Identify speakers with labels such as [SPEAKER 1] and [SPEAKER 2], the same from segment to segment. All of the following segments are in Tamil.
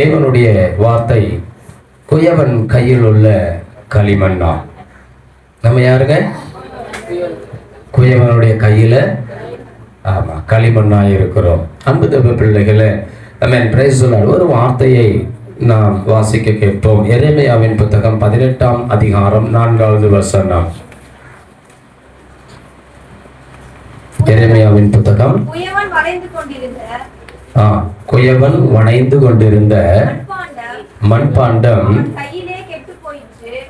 [SPEAKER 1] தேவனுடைய வார்த்தை குயவன் கையில் உள்ள களிமண்ணா. நம்ம யாருங்க? குயவனுடைய கையில ஆமா களிமண்ணாய் இருக்கிறோம். அன்பு தேவ பிள்ளைகளே, ஒரு வார்த்தையை நாம் வாசிக்க கேட்போம். எரேமியாவின் புத்தகம் 18ஆம் அதிகாரம் 4வது வசனம். எரேமியாவின் புத்தகம் குயவன் வணைந்து கொண்டிருந்த மண்பாண்டம்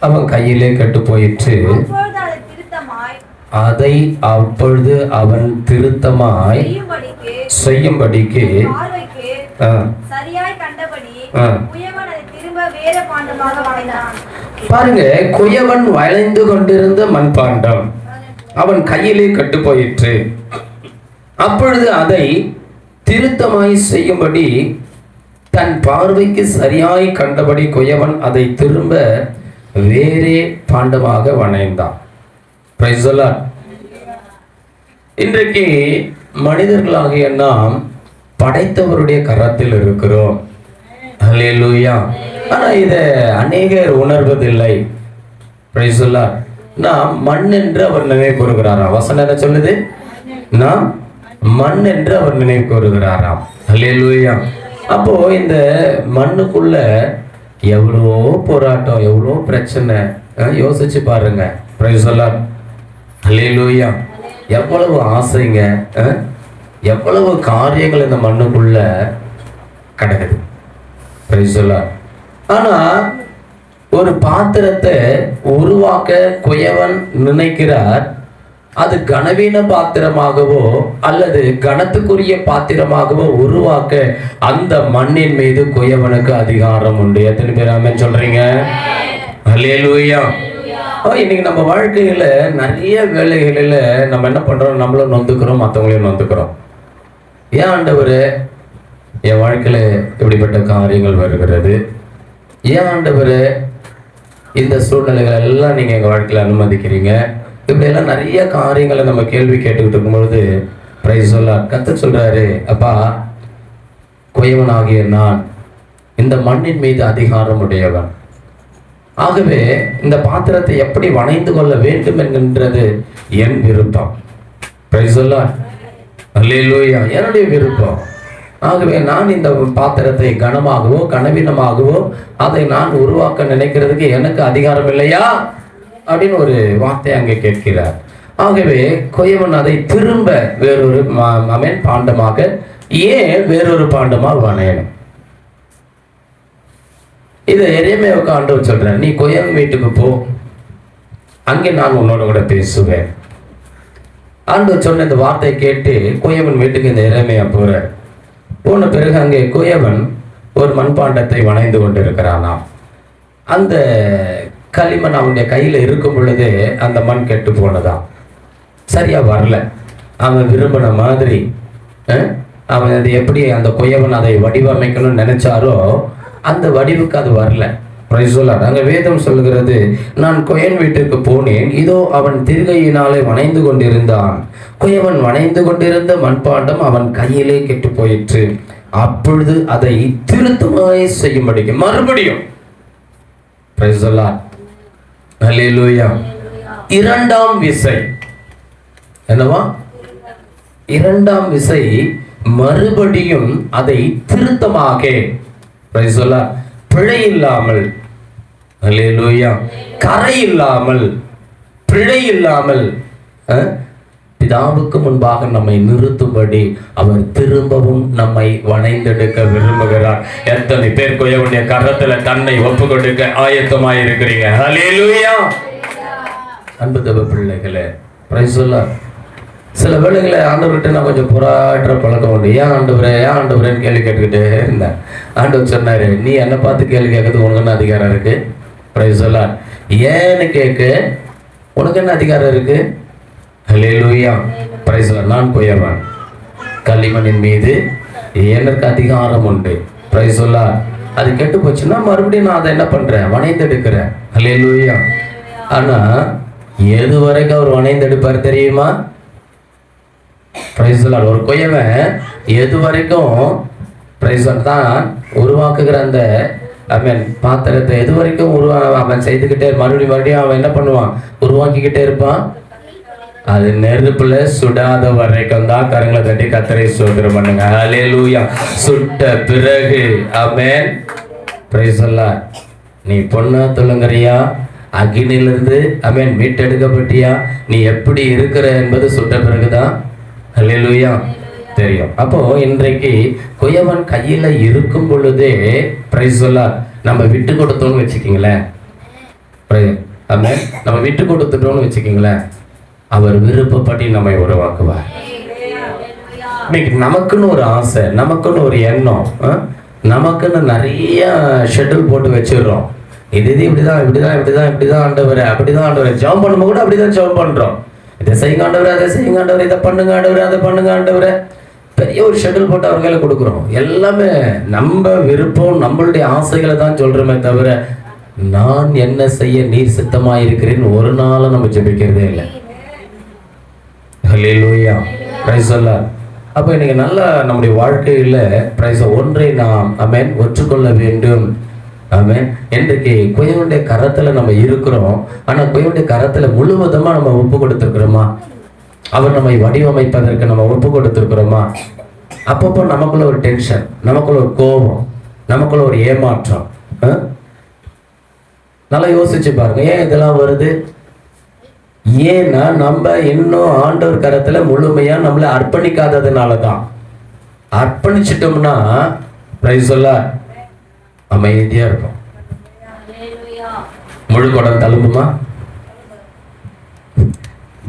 [SPEAKER 1] அவன் கையிலே கெட்டு போயிற்று. அதை அப்பொழுது அவன் திருத்தமாய் செய்யும்படிக்கு பாருங்க, குயவன் வளைந்து கொண்டிருந்த மண்பாண்டம் அவன் கையிலே கட்டு போயிற்று. அப்பொழுது அதை திருத்தமாய் செய்யும்படி தன் பார்வைக்கு சரியாய் கண்டபடி குயவன் அதை திரும்ப வேறே பாண்டமாக வணைந்தான். இன்றைக்கு மனிதர்களாகிய நாம் படைத்தவருடைய கரத்தில் இருக்கிறோம். அல்லேலூயா. ஆனா இதை அநேகர் உணர்வதில்லை. நாம் மண் என்று அவர் நினைவு கூறுகிறாராம். வசனம் என்ன சொல்லுது? நாம் மண் என்று அவர் நினைவு கூறுகிறாராம். அல்லேலூயா. அப்போ இந்த மண்ணுக்குள்ள எவ்வளோ போராட்டம், எவ்வளோ பிரச்சனை யோசிச்சு பாருங்க. அல்லேலூயா. எவ்வளவு ஆசைங்க, எவ்வளவு காரியங்கள் இந்த மண்ணுக்குள்ள கிடக்குது. ஆனா ஒரு பாத்திரத்தை உருவாக்க குயவன் நினைக்கிறார். அது கனவீன பாத்திரமாகவோ அல்லது கனத்துக்குரிய பாத்திரமாகவோ உருவாக்க அந்த மண்ணின் மீது குயவனுக்கு அதிகாரம் உண்டு. எத்தனை பேர் ஆமென் சொல்றீங்க? அல்லேலூயா. இன்னைக்கு நம்ம வாழ்க்கையில நிறைய வேலைகளில் நம்ம என்ன பண்றோம்? நம்மளும் நொந்துக்கிறோம், மற்றவங்களையும் நொந்துக்கிறோம். ஏன் ஆண்டவரே என் வாழ்க்கையில இப்படிப்பட்ட காரியங்கள் வருகிறது? ஏன் ஆண்டவரே இந்த சூழ்நிலைகள் எல்லாம் நீங்க எங்க வாழ்க்கையில அனுமதிக்கிறீங்க? இப்படியெல்லாம் நிறைய காரியங்களை நம்ம கேள்வி கேட்டுக்கிட்டு இருக்கும்பொழுது கர்த்தர் சொல்றாரு, அப்பா, குயவனாகிய நான் இந்த மண்ணின் மீது அதிகாரம் உடையவன். ஆகவே இந்த பாத்திரத்தை எப்படி வணைந்து கொள்ள வேண்டும் என்கின்றது என் விருப்பம். அல்லேலூயா. என்னுடைய விருப்பம். ஆகவே நான் இந்த பாத்திரத்தை கனமாகவோ கனவீனமாகவோ அதை நான் உருவாக்க நினைக்கிறதுக்கு எனக்கு அதிகாரம் இல்லையா அப்படின்னு ஒரு வார்த்தை அங்கே கேட்கிறார். ஆகவே குயவன் அதை திரும்ப வேறொரு பாண்டமாக, ஏன் வேறொரு பாண்டமாக வணையணும்? இதை எரேமியாவுக்கு ஆண்டவர் சொல்றேன், நீ குயவன் வீட்டுக்கு போ, அங்கே நான் உன்னோட கூட பேசுவேன். ஆண்டவர் சொன்ன இந்த வார்த்தையை கேட்டு குயவன் வீட்டுக்கு இந்த எரேமியா போற. போன பிறகு அங்கே குயவன் ஒரு மண்பாண்டத்தை வணைந்து கொண்டிருக்கிறானாம். அந்த களிமண் அவனுடைய கையில இருக்கும் பொழுது அந்த மண் கெட்டு போனதான், சரியா வரல. அவன் விரும்பின மாதிரி அவன் அது எப்படி அந்த குயவன் அதை வடிவமைக்கணும்னு நினைச்சாரோ அந்த வடிவுக்கு அது வரல. அங்க வேதம் சொல்லுகிறது, நான் குயவன் வீட்டுக்கு போனேன், இதோ அவன் திருகையினாலே வணைந்து கொண்டிருந்தான். குயவன் வணைந்து கொண்டிருந்த மண்பாண்டம் அவன் கையிலே கெட்டு போயிற்று. அப்பொழுது அதை திருத்தமாய் செய்யும்படிக்கு மறுபடியும் இரண்டாம் விசை என்னவா? இரண்டாம் விசை மறுபடியும் அதை திருத்தமாக பிழை இல்லாமல், கரை இல்லாமல், பிழை இல்லாமல் பிதாவுக்கு முன்பாக நம்மை நிறுத்தும்படி அவர் திரும்பவும் நம்மை வணைந்தெடுக்க விரும்புகிறார். எத்தனை பேர் குயவனுடைய கரத்துல தன்னை ஒப்பு கொடுக்க ஆயத்தமாய் இருக்கிறீங்க? ஹல்லேலூயா. அன்பு தேவ பிள்ளைகளே, சில வேளைகளை ஆண்டவர்கிட்ட நான் கொஞ்சம் புறாற்ற பழக்கம் உண்டு. ஏன் ஆண்டவரேன்னு கேள்வி கேட்டுக்கிட்டே இருந்தேன். ஆண்டவர் சொன்னாரு, நீ என்னை பார்த்து கேள்வி கேட்கறதுக்கு உனக்கு என்ன அதிகாரம் இருக்கு? ஏன்னு கேட்க உனக்கு என்ன அதிகாரம் இருக்கு? ஹல்லேலூயா. நான் குயவன், களிமண்ணின் மீது எனக்கு அதிகாரம் உண்டு. அது கெட்டு போச்சுன்னா மறுபடியும் நான் அதை என்ன பண்றேன்? வணைந்தெடுக்கிறேன். ஹல்லேலூயா. ஆனா எது வரைக்கும் அவர் வணைந்தெடுப்பார் தெரியுமா? ஒரு குயவன் எது வரைக்கும் பிரைஸ் தான் உருவாக்குகிற அந்த பாத்திரத்தை எது வரைக்கும் அவன் செய்துக்கிட்டே மறுபடியும் அவன் என்ன பண்ணுவான், உருவாக்கிக்கிட்டே இருப்பான். அது நெருப்புல சுடாத வரைக்கும் தான். கரங்களை தட்டி கர்த்தரை ஸ்தோத்திரம் பண்ணுங்க. ஹல்லேலூயா. சுட்ட பிறகு ஆமென். பிரைஸ் எல்லாம். நீ பொண்ணா துளங்கறியா, அக்னியிலிருந்து ஆமென் மீட்டெடுக்கப்பட்டியா, நீ எப்படி இருக்கிற என்பது சுட்ட பிறகுதான் ஹல்லேலூயா தெரியும். அப்போ இன்றைக்கு குயவன் கையில இருக்கும் பொழுதே பிரைஸ் எல்லாம் நம்ம விட்டு கொடுத்தோம்னு வச்சுக்கிங்களேன், நம்ம விட்டு கொடுத்துட்டோம்னு வச்சுக்கிங்களேன், அவர் விருப்பப்படி நம்மை உருவாக்குவார். இன்னைக்கு நமக்குன்னு ஒரு ஆசை, நமக்குன்னு ஒரு எண்ணம், நமக்குன்னு நிறைய ஷெட்யூல் போட்டு வச்சிடுறோம். இது இப்படிதான் ஆண்டவரே, அப்படிதான் ஆண்டவரே. ஜெபம் பண்ணும்போது கூட அப்படிதான் ஜெபம் பண்றோம். இதை செய்யுங்க ஆண்டவரே, அதை செய்யுங்க ஆண்டவரே, இதை பண்ணுங்க ஆண்டவரே, அதை பண்ணுங்க ஆண்டவரே. பெரிய ஒரு ஷெட்யூல் போட்டு அவர் கையில கொடுக்குறோம். எல்லாமே நம்ம விருப்பம், நம்மளுடைய ஆசைகளை தான் சொல்றோமே தவிர நான் என்ன செய்ய நீர் சித்தமாயிருக்கிறேன்னு ஒரு நாளும் நம்ம ஜெபிக்கிறதே இல்லை. ஹல்லேலூயா. பிரைஸ் எல்லாம். அப்போ இன்னைக்கு நல்லா நம்முடைய வாழ்க்கையில பிரைஸ் ஒன்றை நாம் ஆமென் ஒற்றுக்கொள்ள வேண்டும். ஆமென். இன்றைக்கு குயவனுடைய கரத்துல நம்ம இருக்கிறோம். ஆனா குயவனுடைய கரத்துல முழுவதுமா நம்ம ஒப்பு கொடுத்துருக்கிறோமா? அவர் நம்மை வடிவமைப்பதற்கு நம்ம ஒப்பு கொடுத்துருக்கிறோமா? அப்பப்போ நமக்குள்ள ஒரு டென்ஷன், நமக்குள்ள ஒரு கோபம், நமக்குள்ள ஒரு ஏமாற்றம். நல்லா யோசிச்சு பாருங்க, ஏன் இதெல்லாம் வருது? ஏன்னா நம்ம இன்னும் ஆண்டவர் கரத்துல முழுமையா நம்மளை அர்ப்பணிக்காததுனால தான். அர்ப்பணிச்சிட்டோம்னா பிரைஸ் எல்லாம் அமைதியா இருக்கும். முழு குடம் தழும்புமா?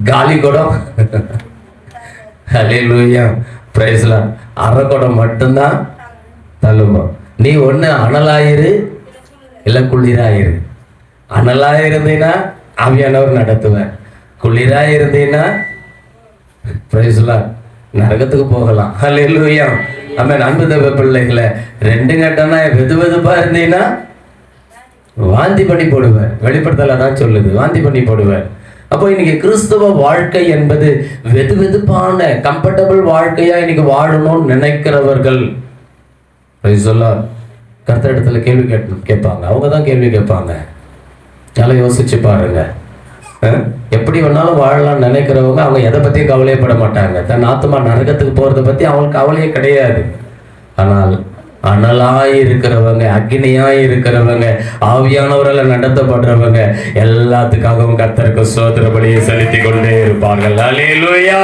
[SPEAKER 1] காலி குடம் ஹல்லேலூயா பிரைஸ் எல்லாம். அரை குடம் மட்டும்தான் தழும்பும். நீ ஒண்ணு அனலாயிரு இல்ல குளிராயிரு. அனலாயிருந்தீங்கன்னா ஆவியானவர் நடத்துவேன். குளிரா இருந்தீங்கன்னா பிரைஸ் எல்லாம் நரகத்துக்கு போகலாம். ஹல்லேலூயா. ஆமென். அன்பு தேவ பிள்ளைகளை, ரெண்டு கட்டனா வெதுவெதுப்பா இருந்தீங்கன்னா வாந்தி பண்ணி போடுவேன். வெளிப்படுத்தல தான் சொல்லுது, வாந்தி பண்ணி போடுவேன். அப்போ இன்னைக்கு கிறிஸ்தவ வாழ்க்கை என்பது வெது வெதுப்பான கம்ஃபர்டபுள் வாழ்க்கையா இன்னைக்கு வாழணும்னு நினைக்கிறவர்கள் கர்த்தரிடத்துல கேள்வி கேட்பாங்க. அவங்க தான் கேள்வி கேட்பாங்க. நல்லா யோசிச்சு பாருங்க. எப்படி வேணாலும் வாழலாம்னு நினைக்கிறவங்க அவங்க எதை பத்தியும் கவலையப்பட மாட்டாங்க. தன் ஆத்மா நரகத்துக்கு போறதை பத்தி அவங்களுக்கு கவலையே கிடையாது. ஆனால் அனலாய் இருக்கிறவங்க, அக்னியாய் இருக்கிறவங்க, ஆவியானவரால் நடத்தப்படுறவங்க எல்லாத்துக்காகவும் கர்த்தருக்கு ஸ்தோத்திர பலியை செலுத்தி கொண்டே இருப்பார்கள். அல்லேலூயா.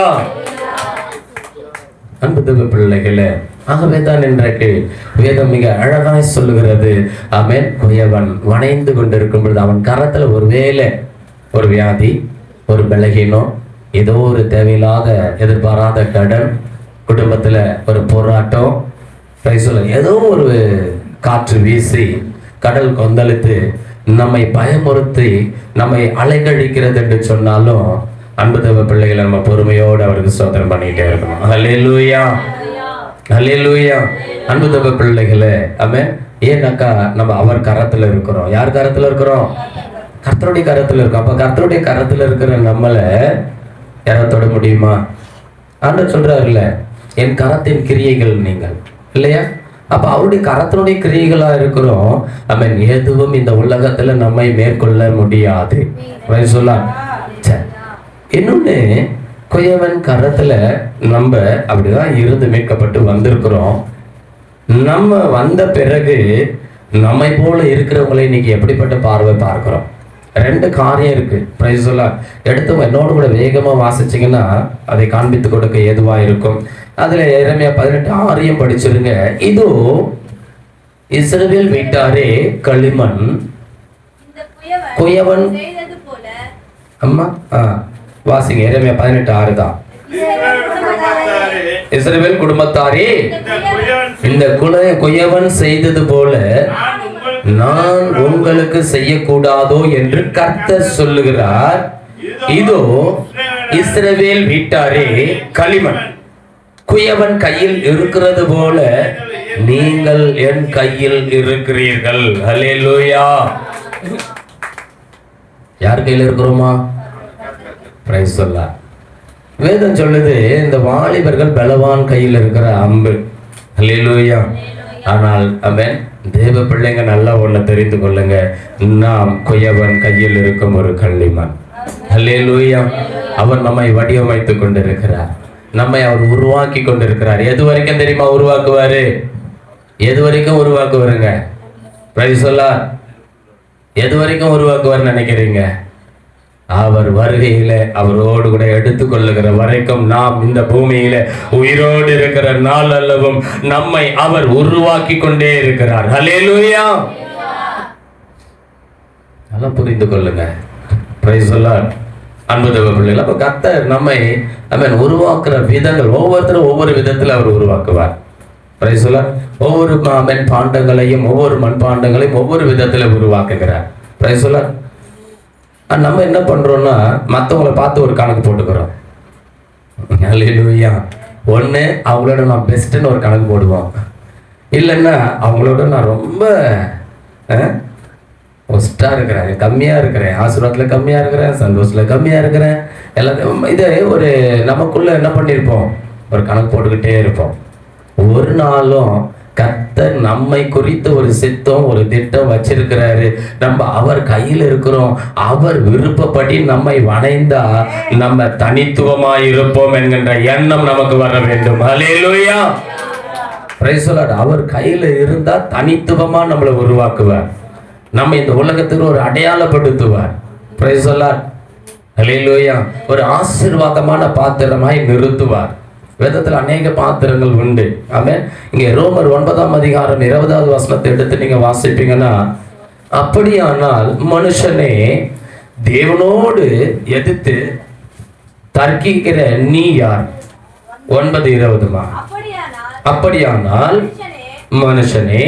[SPEAKER 1] அன்பு தேவ பிள்ளைகளே, ஆகவே தான் இன்றைக்கு வேதம் மிக அழகாய் சொல்லுகிறது. ஆமென். குயவன் வணைந்து கொண்டிருக்கும் பொழுது அவன் கரத்துல ஒருவேளை ஒரு வியாதி, ஒரு பலகீனம், ஏதோ ஒரு தேவையில்லாத எதிர்பாராத கடன், குடும்பத்துல ஒரு போராட்டம், ஏதோ ஒரு காற்று வீசி கடல் கொந்தளித்து நம்மை பயமுறுத்தி நம்மை அலைக்கழிக்கிறது என்று சொன்னாலும் அன்பு தேவ பிள்ளைகளை நம்ம பொறுமையோடு அவருக்கு ஸ்தோத்திரம் பண்ணிட்டே இருக்கணும். ஹல்லேலூயா. ஹல்லேலூயா. அன்பு தேவ பிள்ளைகளே, ஆமென். ஏன்னாக்கா நம்ம அவர் கரத்துல இருக்கிறோம். யார் கரத்துல இருக்கிறோம்? கர்த்தருடைய கரத்துல இருக்கோம். அப்ப கர்த்தருடைய கரத்துல இருக்கிற நம்மளை யாராவது தொட முடியுமா? ஆண்டவர் சொல்றாருல்ல, என் கரத்தின் கிரியைகள் நீங்கள் இல்லையா? அப்ப அவருடைய கரத்தினுடைய கிரியைகளா இருக்கிறோம். ஆமென். எதுவும் இந்த உலகத்துல நம்மை மேற்கொள்ள முடியாது. சொல்லலாம். இன்னொன்னு, குயவன் கரத்துல நம்ம அப்படிதான் இருந்து மீட்கப்பட்டு வந்திருக்கிறோம். நம்ம வந்த பிறகு நம்மை போல இருக்கிறவங்களை இன்னைக்கு எப்படிப்பட்ட பார்வை பார்க்கிறோம்? ரெண்டு காரியம் இருக்கு. பிரைஸ் எல்லாம் எடுத்து என்னோடு கூட வேகமா வாசிச்சீங்கன்னா அதை காண்பித்து கொடுக்க ஏதுவா இருக்கும். அதுல எரேமியா 18:6 படிச்சிருங்க. இதோ இஸ்ரவேல் வீட்டாரே களிமண், குயவன் அம்மா வாசிங்க. எரேமியா 18:6 தான். இஸ்ரவேல் குடும்பத்தாரே, இந்த குயவன் செய்தது போல நான் உங்களுக்கு செய்யக்கூடாதோ என்று கர்த்தர் சொல்லுகிறார். இதோ இஸ்ரவேல் வீட்டாரே களிமண், குயவன் கையில் இருக்கிறது போல நீங்கள் என் கையில் இருக்கிறீர்கள். ஹல்லேலூயா. யார் கையில் இருக்கிறோமா? பிரைஸ் சொல்லலாம். வேதம் சொல்லுது, இந்த வாலிபர்கள் பலவான் கையில் இருக்கிற அம்பு. ஹல்லேலூயா. ஆனால் அவன் தேவ பிள்ளைங்க நல்லா ஒண்ணு தெரிந்து கொள்ளுங்க, நாம் குயவன் கையில் இருக்கும் ஒரு கள்ளிமான். அல்லேலூயா. அவர் நம்மை வடிவமைத்துக் கொண்டிருக்கிறார், நம்மை அவர் உருவாக்கி கொண்டிருக்கிறார். எது வரைக்கும் தெரியுமா உருவாக்குவாரு? எது வரைக்கும் உருவாக்குவாருங்க? Price the Lord. எது வரைக்கும் உருவாக்குவார் நினைக்கிறீங்க? அவர் வருகையில அவரோடு கூட எடுத்துக்கொள்ளுகிற வரைக்கும் நாம் இந்த பூமியில உயிரோடு இருக்கிற நாள் அல்லவும் நம்மை அவர் உருவாக்கி கொண்டே இருக்கிறார். ஹல்லேலூயா. நல்லா புரிந்து கொள்ளுங்க. Price the Lord. அன்பு தேவ பிள்ளைகள், அப்ப கர்த்தர் நம்மை உருவாக்குற விதங்கள் ஒவ்வொருத்தரும் ஒவ்வொரு விதத்தில் அவர் உருவாக்குவார். Price the Lord. ஒவ்வொரு பாண்டங்களையும் ஒவ்வொரு மண்பாண்டங்களையும் ஒவ்வொரு விதத்தில் உருவாக்குகிறார். Price the Lord. நம்ம என்ன பண்றோம்னா மற்றவங்களை பார்த்து ஒரு கணக்கு போட்டுக்கிறோம். அல்லேலூயா. ஒன்று அவங்களோட நான் பெஸ்ட்டுன்னு ஒரு கணக்கு போடுவோம், இல்லைன்னா அவங்களோட நான் ரொம்ப ஒஸ்ட்டாக இருக்கிறேன், கம்மியாக இருக்கிறேன், ஆசீர்வாதத்தில் கம்மியாக இருக்கிறேன், சந்தோஷத்தில் கம்மியாக இருக்கிறேன், எல்லாத்தையும் இதை ஒரு நமக்குள்ளே என்ன பண்ணியிருப்போம், ஒரு கணக்கு போட்டுக்கிட்டே இருப்போம். ஒரு நாளும் கர்த்தர் நம்மை குறித்து ஒரு சித்தம் ஒரு திட்டம் வச்சிருக்கிறாரு. நம்ம அவர் கையில் இருக்கிறோம். அவர் விருப்பப்படி நம்மை வணைந்தா நம்ம தனித்துவமாய் இருப்போம் என்கின்ற எண்ணம் நமக்கு வர வேண்டும். அல்லேலூயா. Praise the Lord. அவர் கையில் இருந்தா தனித்துவமா நம்மளை உருவாக்குவார், நம்ம இந்த உலகத்துக்கு ஒரு அடையாளப்படுத்துவார். Price the Lord. அல்லேலூயா. ஒரு ஆசீர்வாதமான பாத்திரமாய் நிறுத்துவார். வேதத்தில் அநேக பாத்திரங்கள் உண்டு. ஆமென். இங்கே ரோமர் 9:20 எடுத்து நீங்க வாசிப்பீங்கன்னா, அப்படியானால் மனுஷனே தேவனோடு எதிர்த்து தர்க்கிக்கிற நீ யார்? 9:20. அப்படியானால் மனுஷனே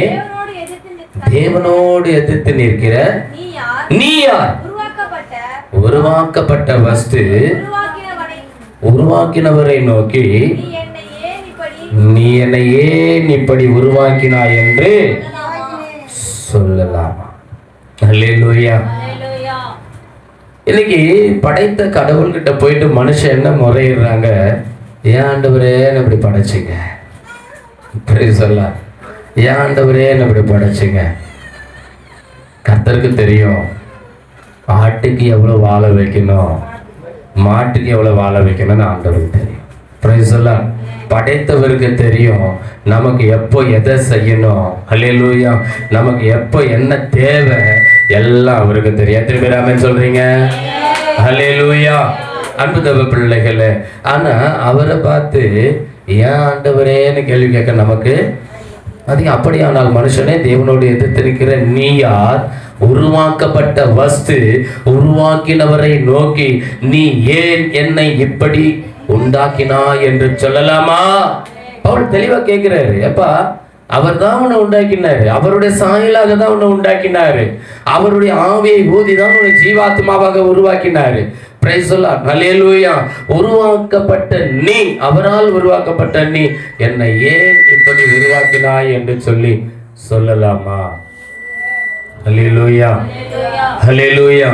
[SPEAKER 1] தேவனோடு எதிர்த்து நிற்கிற நீ யார்? உருவாக்கப்பட்ட வஸ்து உருவாக்கினவரை நோக்கி நீ என்னை ஏன் இப்படி உருவாக்கினாய் என்று சொல்லலாம். அல்லேலூயா. இன்னைக்கு படைத்த கடவுள்கிட்ட போயிட்டு மனுஷன் என்ன முறையிடுறாங்க, ஏன் ஆண்டவரே இப்படி படைச்சிங்க, சொல்லலாம், ஏன் ஆண்டவரே இப்படி படைச்சிங்க. கர்த்தருக்கு தெரியும் ஆட்டுக்கு எவ்வளவு வாழ வைக்கணும், மாட்டுக்கு எவ்வளவு வாழ வைக்கணும்னு ஆண்டவருக்கு தெரியும். Praise the Lord. படைத்தவருக்கு தெரியும் நமக்கு எப்போ எதை செய்யணும். அல்லேலூயா. நமக்கு எப்போ என்ன தேவை எல்லாம் அவருக்கு தெரியும். எத்தனை பேர் ஆமென் சொல்றீங்க? அல்லேலூயா. அன்பு தேவ பிள்ளைகளே, ஆனா அவரை பார்த்து ஏன் ஆண்டவரேன்னு கேள்வி கேட்க நமக்கு அதிகம். அப்படியானால் மனுஷனே தேவனோடு எதிர்த்திருக்கிற நீ யார்? உருவாக்கப்பட்ட வஸ்து உருவாக்கினவரை நோக்கி நீ ஏன் என்னை இப்படி உண்டாக்கினா என்று சொல்லலாமா? அவர் தெளிவா கேட்கிறாரு. எப்பா, அவர் தான் உன்னை உண்டாக்கினாரு, அவருடைய சாயலாக தான் உன்னை உண்டாக்கினாரு, அவருடைய ஆவியை ஊதி தான் உன்னை ஜீவாத்மாவாக உருவாக்கினாரு. Price the Lord. அல்லேலூயா. உருவாக்கப்பட்ட நீ, அவரால் உருவாக்கப்பட்ட நீ என்னை ஏன் இப்படி உருவாக்கினாய் என்று சொல்லி சொல்லலாமா? அல்லேலூயா. அல்லேலூயா.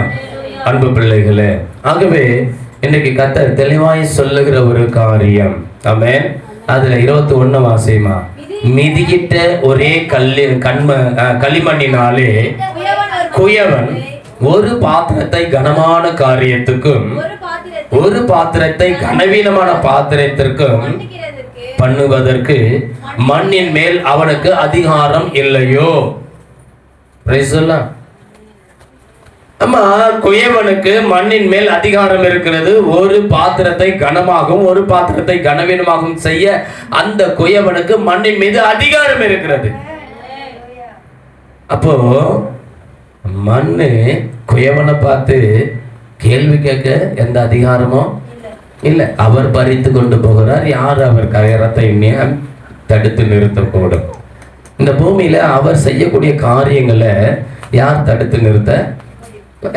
[SPEAKER 1] அன்பு பிள்ளைகளே, ஆகவே இன்னைக்கு கர்த்தர் தெளிவாய் சொல்லுகிற ஒரு காரியம். ஆமென். அதுல 21 வாசிமா, மிதிக்கிட்ட ஒரே களிமண்ணினாலே குயவன் ஒரு பாத்திரத்தை கனமான காரியத்துக்கும் ஒரு பாத்திரத்தை கனவீனமான பாத்திரத்திற்கும் பண்ணுவதற்கு மண்ணின் மேல் அவனுக்கு அதிகாரம் இல்லையோ? அம்மா, குயவனுக்கு மண்ணின் மேல் அதிகாரம் இருக்கிறது. ஒரு பாத்திரத்தை கனமாகவும் ஒரு பாத்திரத்தை கனவீனமாகவும் செய்ய அந்த குயவனுக்கு மண்ணின் மீது அதிகாரம் இருக்கிறது. அப்போ மண்ணு குயவனை பார்த்து கேள்வி கேட்க எந்த அதிகாரமும் இல்லை. அவர் பறித்து கொண்டு போகிறார். யார் அவர் கயரத்தை தடுத்து நிறுத்தக்கூடும்? இந்த பூமியில அவர் செய்யக்கூடிய காரியங்களை யார் தடுத்து நிறுத்த?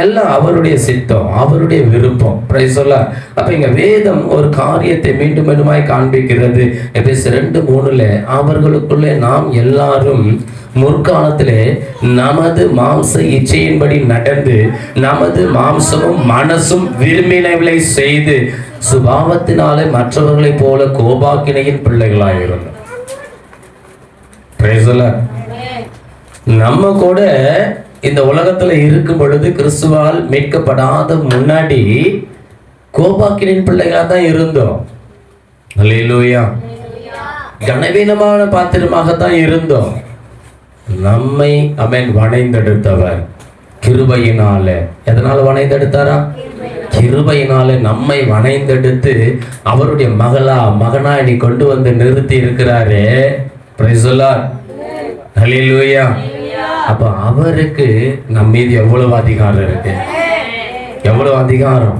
[SPEAKER 1] எல்லாம் அவருடைய சித்தம், அவருடைய விருப்பம். Price the Lord. அப்ப இங்க வேதம் ஒரு காரியத்தை மீண்டும் மீண்டுமாய் காண்பிக்கிறது. எபேசியர் 2:3 அவர்களுக்குள்ளே நாம் எல்லாரும் முற்காலத்திலே நமது மாம்ச இச்சையின்படி நடந்து நமது மாம்சமும் மனசும் விரும்பினவளை செய்து சுபாவத்தினாலே மற்றவர்களைப் போல கோபாக்கினையின் பிள்ளைகளாயிருந்தோம். Praise the Lord. நம்ம கூட இந்த உலகத்துல இருக்கும் பொழுது கிறிஸ்துவால் மீட்கப்படாத முன்னாடி கோபாக்கினின் பிள்ளைகளா தான் இருந்தோம். அல்லேலூயா. கனவீனமான பாத்திரமாகத்தான் இருந்தோம். நம்மை அவன் வணைந்தெடுத்தவர் கிருபையினால. எதனால வணைந்தெடுத்தாரா? கிருபையினால நம்மை வணைந்தெடுத்து அவருடைய மகனா இனி கொண்டு வந்து நிறுத்தி இருக்கிறாரே. Praise the Lord. ஹல்லேலூயா. அப்ப அவருக்கு நம் மீது எவ்வளவு அதிகாரம் இருக்கு, எவ்வளவு அதிகாரம்,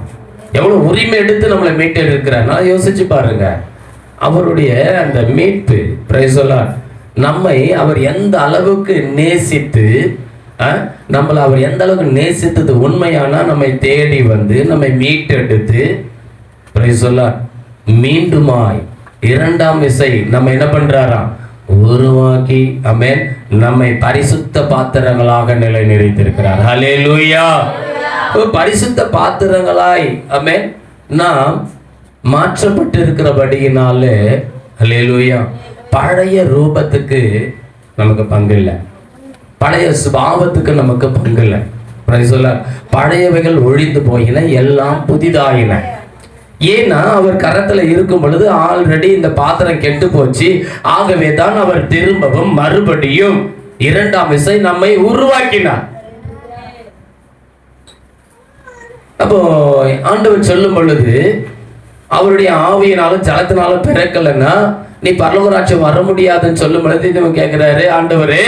[SPEAKER 1] எவ்வளவு உரிமை எடுத்து நம்மளை மீட்டு இருக்கிறார். நான் யோசிச்சு பாருங்க, அவருடைய அந்த மீட்பு, பிரைஸ் தி லார்ட், நம்மை அவர் எந்த அளவுக்கு நேசித்து, நம்மளை அவர் எந்த அளவுக்கு நேசித்தது உண்மையானா நம்மை தேடி வந்து நம்மை மீட்டெடுத்து, பிரைஸ் தி லார்ட், மீண்டுமாய் இரண்டாம் விசை நம்ம என்ன பண்றாராம்? உருவாக்கி ஆமென் நம்மை பரிசுத்த பாத்திரங்களாக நிலை நிறுத்தியிருக்கிறார். ஹல்லேலூயா. பரிசுத்த பாத்திரங்களாய் ஆமென் நாம் மாற்றப்பட்டு இருக்கிறபடியினாலே, ஹல்லேலூயா, பழைய ரூபத்துக்கு நமக்கு பங்கு இல்லை, பழைய சுபாவத்துக்கு நமக்கு பங்கு இல்லை. Praise the Lord. பழையவைகள் ஒழிந்து போயின, எல்லாம் புதிதாயின. ஏன்னா அவர் கரத்துல இருக்கும் பொழுது ஆல்ரெடி இந்த பாத்திரம் கெட்டு போச்சு. ஆகவே தான் அவர் திரும்பவும் மறுபடியும் இரண்டாம் விசை நம்மை உருவாக்கினார். அப்போ ஆண்டவர் சொல்லும் பொழுது அவருடைய ஆவியினாலும் ஜலத்தினாலும் பிறக்கலன்னா நீ பரலோகராட்சியம் வர முடியாதுன்னு சொல்லும் பொழுது நம்ம கேட்கிறாரு, ஆண்டவரே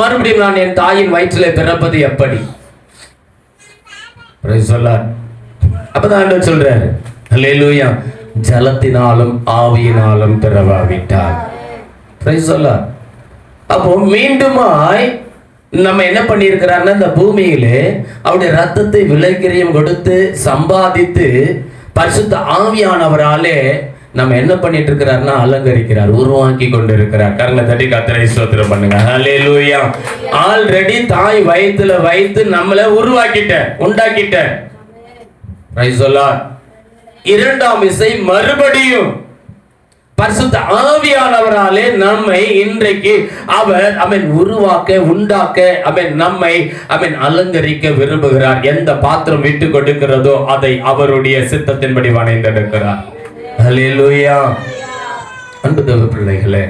[SPEAKER 1] மறுபடியும் நான் என் தாயின் வயிற்றிலே பிறப்பது எப்படி? அப்பதான் ஆண்டவர் சொல்றாரு, அல்லேலூயா, ஜலத்தினாலும் ஆவியினாலும் பிறவாவிட்டார். Price the Lord. அப்போ மீண்டுமாய் நம்ம என்ன பண்ணியிருக்கிறார்னா இந்த பூமியிலே அவருடைய ரத்தத்தை விலைக்கிரியம் கொடுத்து சம்பாதித்து பரிசுத்த ஆவியானவராலே நம்ம என்ன பண்ணிட்டு இருக்கிறார்னா அலங்கரிக்கிறார், உருவாக்கி கொண்டு இருக்கிறார். கரங்களை தட்டி கர்த்தரை ஸ்தோத்திரம் பண்ணுங்க. ஹல்லேலூயா. ஆல்ரெடி தாய் வயித்துல வைத்து நம்மளை உண்டாக்கிட்ட. Price the Lord. இரண்டாம் விசை மறுபடியும் பரிசுத்த ஆவியானவராலே நம்மை இன்றைக்கு அவர் உண்டாக்க நம்மை அலங்கரிக்க விரும்புகிறார். எந்த பாத்திரம் விட்டு கொடுக்கிறதோ அதை அவருடைய சித்தத்தின்படி வணைந்தெடுக்கிறார். ஹல்லேலூயா. அன்பு தேவ பிள்ளைகளே,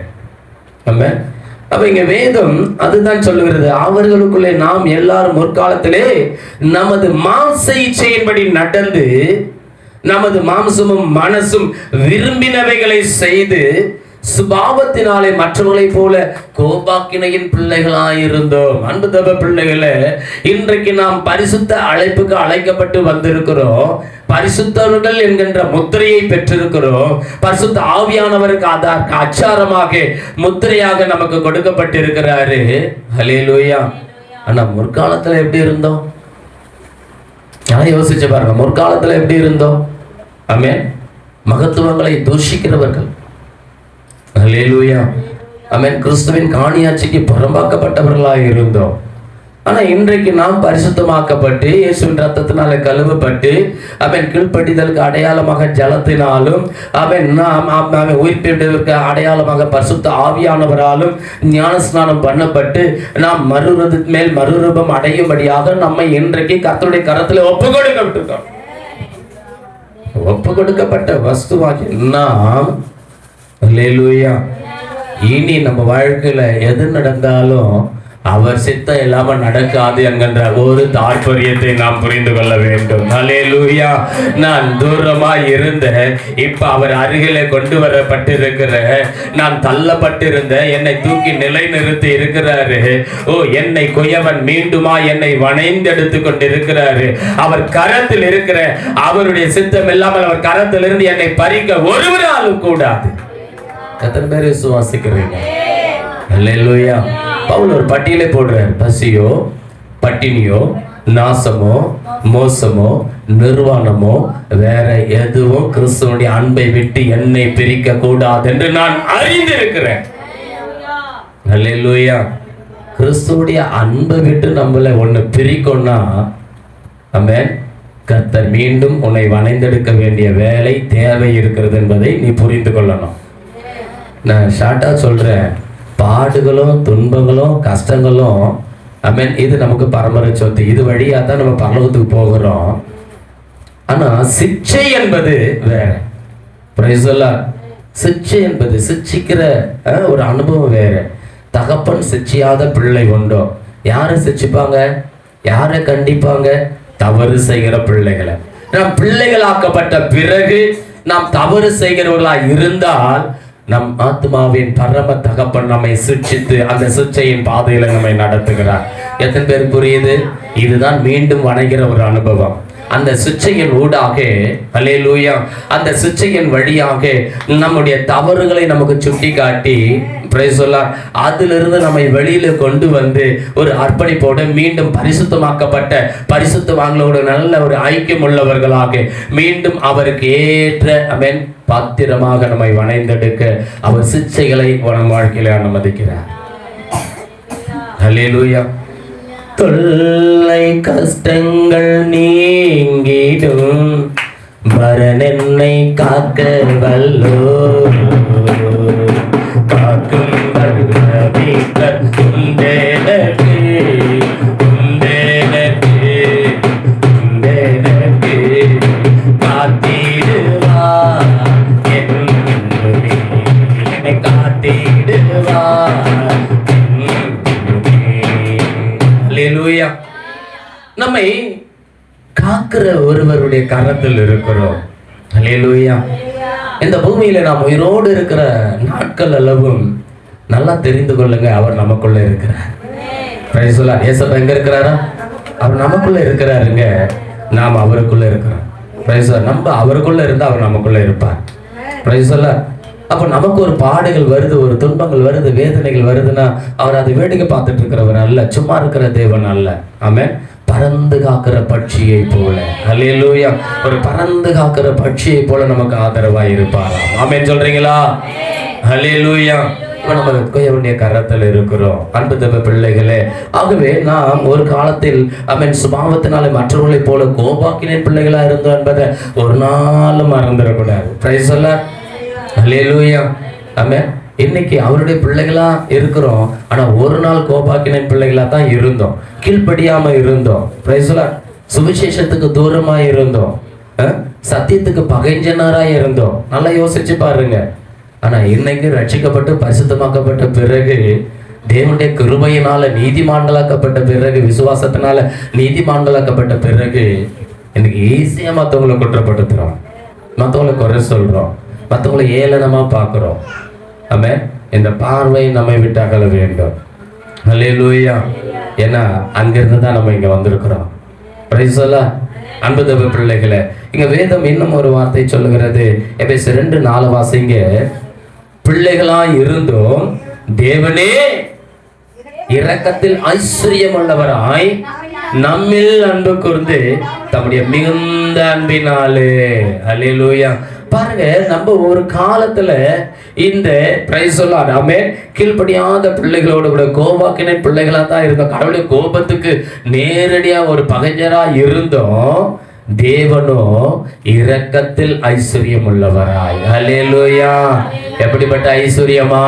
[SPEAKER 1] அப்ப இங்க வேதம் அதுதான் சொல்லுகிறது, அவர்களுக்குள்ளே நாம் எல்லாரும் முற்காலத்திலே நமது மாம்ச இச்சையின்படி நடந்து நமது மாம்சமும் மனசும் விரும்பினவைகளை செய்து சுபாவத்தினாலே மற்றவர்களைப் போல கோபாக்கினையின் பிள்ளைகளாயிருந்தோம். அன்பு தேவ பிள்ளைகளே, இன்றைக்கு நாம் பரிசுத்த அழைப்புக்கு அழைக்கப்பட்டு வந்திருக்கிறோம். பரிசுத்தவர்கள் என்கின்ற முத்திரையை பெற்றிருக்கிறோம். பரிசுத்த ஆவியானவருக்கு அதற்கு அச்சாரமாக முத்திரையாக நமக்கு கொடுக்கப்பட்டிருக்கிறாரு. ஹல்லேலூயா. ஆனா முற்காலத்துல எப்படி இருந்தோம்? யோசிச்சு பாருங்க, முற்காலத்துல எப்படி இருந்தோம்? ஆமென். மகத்துவங்களை தூஷிக்கிறவர்கள். ஹல்லேலூயா. ஆமென். கிறிஸ்துவின் காணியாட்சிக்கு புறம்பாக்கப்பட்டவர்களாக இருந்தோம். ஆனா இன்றைக்கு நாம் பரிசுத்தமாக்கப்பட்டு இயேசுவின் ரத்தத்தினால கழுவப்பட்டு கீழ்ப்படிதலுக்கு அடையாளமாக ஜலத்தினாலும் நாம் உயிர்ப்பிற்கு அடையாளமாக பரிசுத்த ஆவியானவராலும் ஞானஸ்நானம் பண்ணப்பட்டு நாம் மேல் மறுரூபம் அடையும்படியாக நம்மை இன்றைக்கு கர்த்தருடைய கரத்தில் ஒப்பு கொடுக்கப்பட்ட வஸ்துவாகி நாம், அல்லேலூயா, இனி நம்ம வாழ்க்கையில எது நடந்தாலும் அவர் சித்தம் இல்லாம நடக்காது என்கின்ற ஒரு தாற்பயத்தை நாம் புரிந்து கொள்ள வேண்டும். ஹல்லேலூயா. நான் தூரமா இருந்த, இப்ப அவர் அருகிலே கொண்டு வரப்பட்டிருக்கிற, நான் தள்ளப்பட்டிருந்த என்னை தூக்கி நிலை நிறுத்தி இருக்கிறாரு. என்னை கொயவன் மீண்டுமா என்னை வணைந்தெடுத்து கொண்டிருக்கிறாரு. அவர் கரத்தில் இருக்கிற அவருடைய சித்தம் இல்லாமல் அவர் கரத்திலிருந்து என்னை பறிக்க ஒருவராலும் கூடாது. எத்தனை பேர் விசுவாசிக்கிறீங்க? அல்லேலூயா. பவுல் ஒரு பட்டியலை போடுறார். பசியோ, பட்டினியோ, நாசமோ, மோசமோ, நிர்வாணமோ, வேற எதுவும் கிறிஸ்துவனுடைய அன்பை விட்டு என்னை பிரிக்க கூடாது என்று நான் அறிந்திருக்கிறேன். அல்லேலூயா. கிறிஸ்துவனுடைய அன்பை விட்டு நம்மளை ஒண்ணு பிரிக்கணும்னா, ஆமென், கர்த்தர் மீண்டும் உன்னை வணைந்தெடுக்க வேண்டிய வேலை தேவை இருக்கிறது என்பதை நீ புரிந்து கொள்ளணும். நான் ஷார்ட்டா சொல்றேன், பாடுகளும் துன்பங்களும் கஷ்டங்களும் ஆமென், இது நமக்கு பரம்பரை சொத்து. இது வழியா தான் நம்ம பரலோகத்துக்கு போகிறோம். ஆனா சிக்ஷை என்பது வேற. Praise the Lord. சிக்ஷை என்பது சிக்ஷிக்கிற ஒரு அனுபவம் வேற. தகப்பன் சிக்ஷியாத பிள்ளை உண்டோ? யாரை சிக்ஷிப்பாங்க? யாரை கண்டிப்பாங்க? தவறு செய்கிற பிள்ளைகளை. நாம் பிள்ளைகளாக்கப்பட்ட பிறகு நாம் தவறு செய்கிறவர்களா இருந்தால் நம் ஆத்மாவின் பரம தகப்பன் நம்மை சிக்ஷித்து அந்த சிக்ஷையின் பாதையில நம்மை நடத்துகிறார். எத்தனை பேர் புரியுது? இதுதான் மீண்டும் வணங்குகிற ஒரு அனுபவம். அந்த சிக்ஷையின் ஊடாக, அல்லேலூயா, அந்த சிக்ஷையின் வழியாக நம்முடைய தவறுகளை நமக்கு சுட்டி காட்டி, பிரைஸ் தி லார்ட், அதிலிருந்து நம்மை வெளியில கொண்டு வந்து ஒரு அர்ப்பணிப்போடு மீண்டும் பரிசுத்தமாக்கப்பட்ட பரிசுத்தவான்களோடு நல்ல ஒரு ஐக்கியம் உள்ளவர்களாக மீண்டும் அவருக்கு ஏற்ற ஆமென் பாத்திரமாக நம்மை வணைந்தெடுக்க அவர் சிக்ஷைகளை நம் வாழ்க்கையில அனுமதிக்கிறார். அல்லேலூயா. தொல்லை கஷ்டங்கள் நீங்கிடும் வரன் என்னை காக்க வல்லோ, காக்கும் வல்லவீரர் உண்டேனக்கு, உண்டேனக்கு, உண்டேனக்கு, காத்திடுவார் என்னை காத்திடுவார். அல்லேலூயா. நம்மை காக்கிற ஒருவருடைய கரத்தில் இருக்கிறோம். அல்லேலூயா. இந்த பூமியில நாம் உயிரோடு இருக்கிற நாட்கள் அளவும் நல்லா தெரிந்து கொள்ளுங்க, அவர் நமக்குள்ள இருக்கிறார். Price the Lord. இயேசு எங்க இருக்கிறாரா? அவர் நமக்குள்ள இருக்கிறாருங்க, நாம் அவருக்குள்ள இருக்கிறோம். Price the Lord. நம்ம அவருக்குள்ள இருந்தா அவர் நமக்குள்ள இருப்பார். Price the Lord. அப்ப நமக்கு ஒரு பாடுகள் வருது, ஒரு துன்பங்கள் வருது, வேதனைகள் வருதுன்னா அவர் அதை வேடிக்கை பார்த்துட்டு இருக்கிறவர் அல்ல, சும்மா இருக்கிற தேவன் அல்ல. ஆமென். பறந்து காக்கிற பட்சியை போல, அல்லேலூயா, ஒரு பறந்து காக்கிற பட்சியை போல நமக்கு ஆதரவாய் இருப்பாராம். ஆமென் சொல்றீங்களா? அல்லேலூயா. இப்ப நம்ம கொய்யவனுடைய கரத்தில் இருக்கிறோம் அன்பு தேவ பிள்ளைகளே. ஆகவே நாம் ஒரு காலத்தில் ஆமென் சுபாவத்தினாலே மற்றவர்களை போல கோபாக்கின பிள்ளைகளா இருந்தோம் என்பதை ஒரு நாள் மறந்துடக்கூடாது. Praise the Lord. அல்லேலூயா. ஆமென். இன்னைக்கு அவருடைய பிள்ளைகளா இருக்கிறோம், ஆனா ஒரு நாள் கோபாக்கின பிள்ளைகளா தான் இருந்தோம், கீழ்ப்படியாம இருந்தோம். Price the Lord. சுவிசேஷத்துக்கு தூரமா இருந்தோம், சத்தியத்துக்கு பகைஞ்சனரா இருந்தோம். நல்லா யோசிச்சு பாருங்க. ஆனா இன்னைக்கு ரட்சிக்கப்பட்டு பரிசுத்தமாக்கப்பட்ட பிறகு, தேவனுடைய கிருபையினால நீதிமான்களாக்கப்பட்ட பிறகு, விசுவாசத்தினால நீதிமான்களாக்கப்பட்ட பிறகு இன்னைக்கு ஈஸியா மற்றவங்களை குற்றப்படுத்துறோம், மற்றவங்களை குறை சொல்றோம், மற்றவங்களை ஏளனமா பார்க்கிறோம். ஆமென். இந்த பார்வை நம்மை விட்டு அகல வேண்டும். அல்லேலூயா. ஏன்னா அங்கிருந்து தான் நம்ம இங்க வந்திருக்கிறோம். Price the Lord. அன்பு தேவ பிள்ளைகளே, இங்க வேதம் இன்னும் ஒரு வார்த்தை சொல்லுகிறது. எபேசியர் 2:4 வாசிங்க. பிள்ளைகளா இருந்தோம் தேவனே இரக்கத்தில் ஐஸ்வர்யம் உள்ளவராய் நம்மில் அன்பு கூர்ந்து தம்முடைய மிகுந்த அன்பினாலே. அல்லேலூயா. பாருங்க, நம்ம ஒரு காலத்துல இந்த பிரைஸ் தி லார்ட் ஆமென் கீழ்ப்படியாத பிள்ளைகளோட கூட கோபாக்கின பிள்ளைகளா தான் இருந்தோம். கடவுளுடைய கோபத்துக்கு நேரடியா ஒரு பகைஞரா இருந்தோம். தேவனோ இரக்கத்தில் ஐஸ்வர்யம் உள்ளவராய். அல்லேலூயா. எப்படிப்பட்ட ஐஸ்வர்யமா?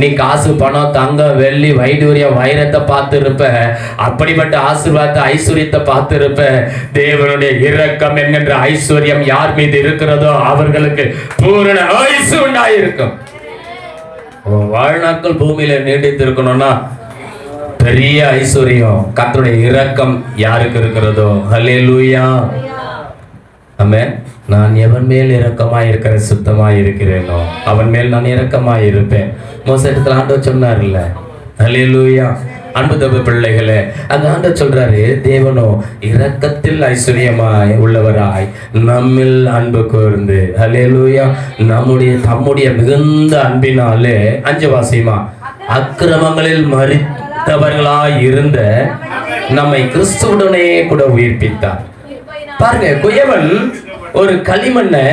[SPEAKER 1] நீ காசு பணம் தங்கம் வெள்ளி வைடூரியம் வைரத்தை பார்த்து இருப்ப, அப்படிப்பட்ட ஆசீர்வாதத்தை ஐஸ்வர்யத்தை பார்த்து இருப்ப. தேவனுடைய இரக்கம் என்கின்ற ஐஸ்வர்யம் யார் மீது இருக்கிறதோ அவர்களுக்கு பூரண ஆயுசு உண்டாயிருக்கும். வாழ்நாட்கள் பூமியில நீடித்து இருக்கணும்னா பெரிய ஐஸ்வர்யம் கர்த்தருடைய இரக்கம் யாருக்கு இருக்கிறதோ. அல்லேலூயா. ஆமென். நான் எவன் மேல் இரக்கமாய் இருக்கிற சுத்தமாய் இருக்கிறேனோ அவன் மேல் நான் இரக்கமாய் இருப்பேன். மோசத்துல ஆண்டவர் சொன்னார்ல. அல்லேலூயா. அன்பு தேவ பிள்ளைகளே, அங்க ஆண்டவர் சொல்றாரு, தேவனோ இரக்கத்தில் ஐஸ்வர்யமாய் உள்ளவராய் நம்மில் அன்பு கூர்ந்து. அல்லேலூயா. தம்முடைய மிகுந்த அன்பினாலே 5 வாசியமா அக்கிரமங்களில் மரித்தவர்களாய் இருந்த நம்மை கிறிஸ்துவுடனே கூட உயிர்ப்பித்தார். பாருங்க, குயவன் ஒரு களிமண்ணை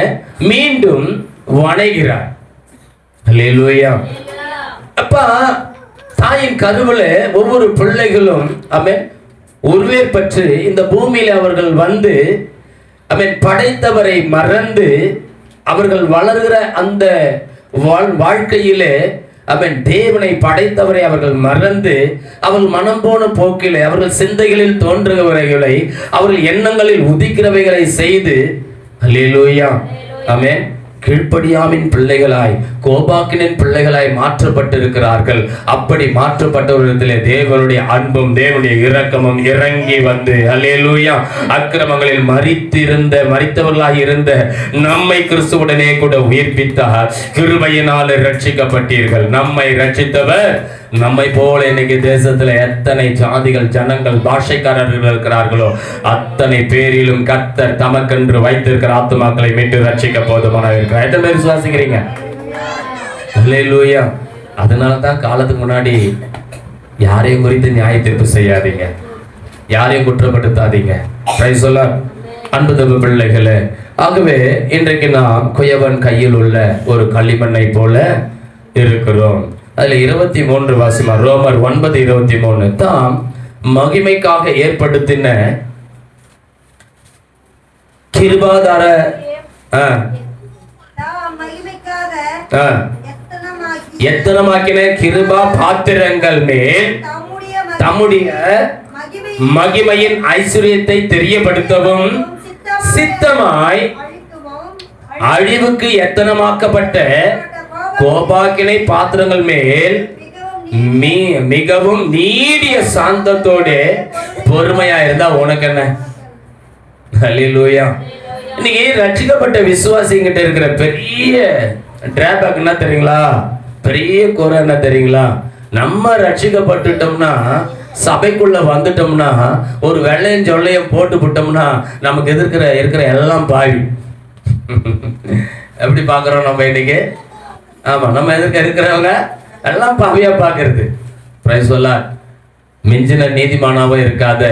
[SPEAKER 1] மீண்டும் வணைகிறார். அல்லேலூயா. அப்பா தாயின் கருவுல ஒவ்வொரு பிள்ளைகளும் ஆமென் ஒருவேர் பற்றி இந்த பூமியில அவர்கள் வந்து ஆமென் படைத்தவரை மறந்து அவர்கள் வளர்கிற அந்த வாழ்க்கையிலே அவன் தேவனை படைத்தவரை அவர்கள் மறந்து அவர்கள் மனம் போன போக்கிலே அவர்கள் சிந்தைகளில் தோன்றுகிறவைகளை அவர்கள் எண்ணங்களில் உதிக்கிறவைகளை செய்து அல்லேலூயா ஆமென் கீழ்ப்படியாமின் பிள்ளைகளாய் கோபாக்கினின் பிள்ளைகளாய் மாற்றப்பட்டிருக்கிறார்கள். அப்படி மாற்றப்பட்டவர்களிடத்திலே தேவனுடைய அன்பும் தேவனுடைய இரக்கமும் இறங்கி வந்து அல்லேலூயா அக்கிரமங்களில் மரித்தவர்களாய் இருந்த நம்மை கிறிஸ்துவுடனே கூட உயிர்ப்பித்தார். கிருபையினால் ரட்சிக்கப்பட்டீர்கள். நம்மை ரட்சித்தவர் நம்மை போல இன்னைக்கு தேசத்துல எத்தனை ஜாதிகள் ஜனங்கள் பாஷைக்காரர்கள் இருக்கிறார்களோ அத்தனை பேரிலும் கர்த்தர் தமக்கென்று வைத்திருக்கிற ஆத்துமாக்களை மீட்டு ரட்சிக்க போதுமான இருக்கிறார். எத்தனை பேர் விசுவாசிக்கிறீங்க? அல்லேலூயா. அதனாலதான் காலத்துக்கு முன்னாடி யாரையும் குறித்து நியாய தீர்ப்பு செய்யாதீங்க, யாரையும் குற்றப்படுத்தாதீங்க. Price the Lord. அன்பு தேவ பிள்ளைகளே, ஆகவே இன்றைக்கு நாம் குயவன் கையில் உள்ள ஒரு களிமண்ணை போல இருக்கிறோம். அதுல 23 வாசிமா. ரோமர் 9:23. தாம் மகிமைக்காக ஏற்படுத்தின கிருபாதார எத்தனமாக்கின கிருபா பாத்திரங்கள் மேல் தம்முடைய மகிமையின் ஐஸ்வர்யத்தை தெரியப்படுத்தவும் சித்தமாய் அழிவுக்கு எத்தனமாக்கப்பட்ட கோபாக்கினை பாத்திரங்கள் மேல் மிகவும் நீடிய சாந்தத்தோட பொறுமையா இருந்தா உனக்கு என்ன? ஹல்லேலூயா. இன்னைக்கு ரட்சிக்கப்பட்ட விசுவாசிங்கிட்ட இருக்கிற பெரிய டிராபேக் என்ன தெரியுங்களா? பெரிய குறை என்ன தெரியுங்களா? நம்ம ரட்சிக்கப்பட்டுட்டோம்னா, சபைக்குள்ள வந்துட்டோம்னா, ஒரு வெள்ளையும் சொல்லையும் போட்டு விட்டோம்னா நமக்கு இருக்கிற எல்லாம் பாவி. எப்படி பாக்குறோம் நம்ம இன்னைக்கு? ஆமா, நம்ம எதிர்க்க இருக்கிறவங்க எல்லாம் பாவியா பாக்குறது. Praise the Lord. மிஞ்சின நீதிமானாவும் இருக்காத,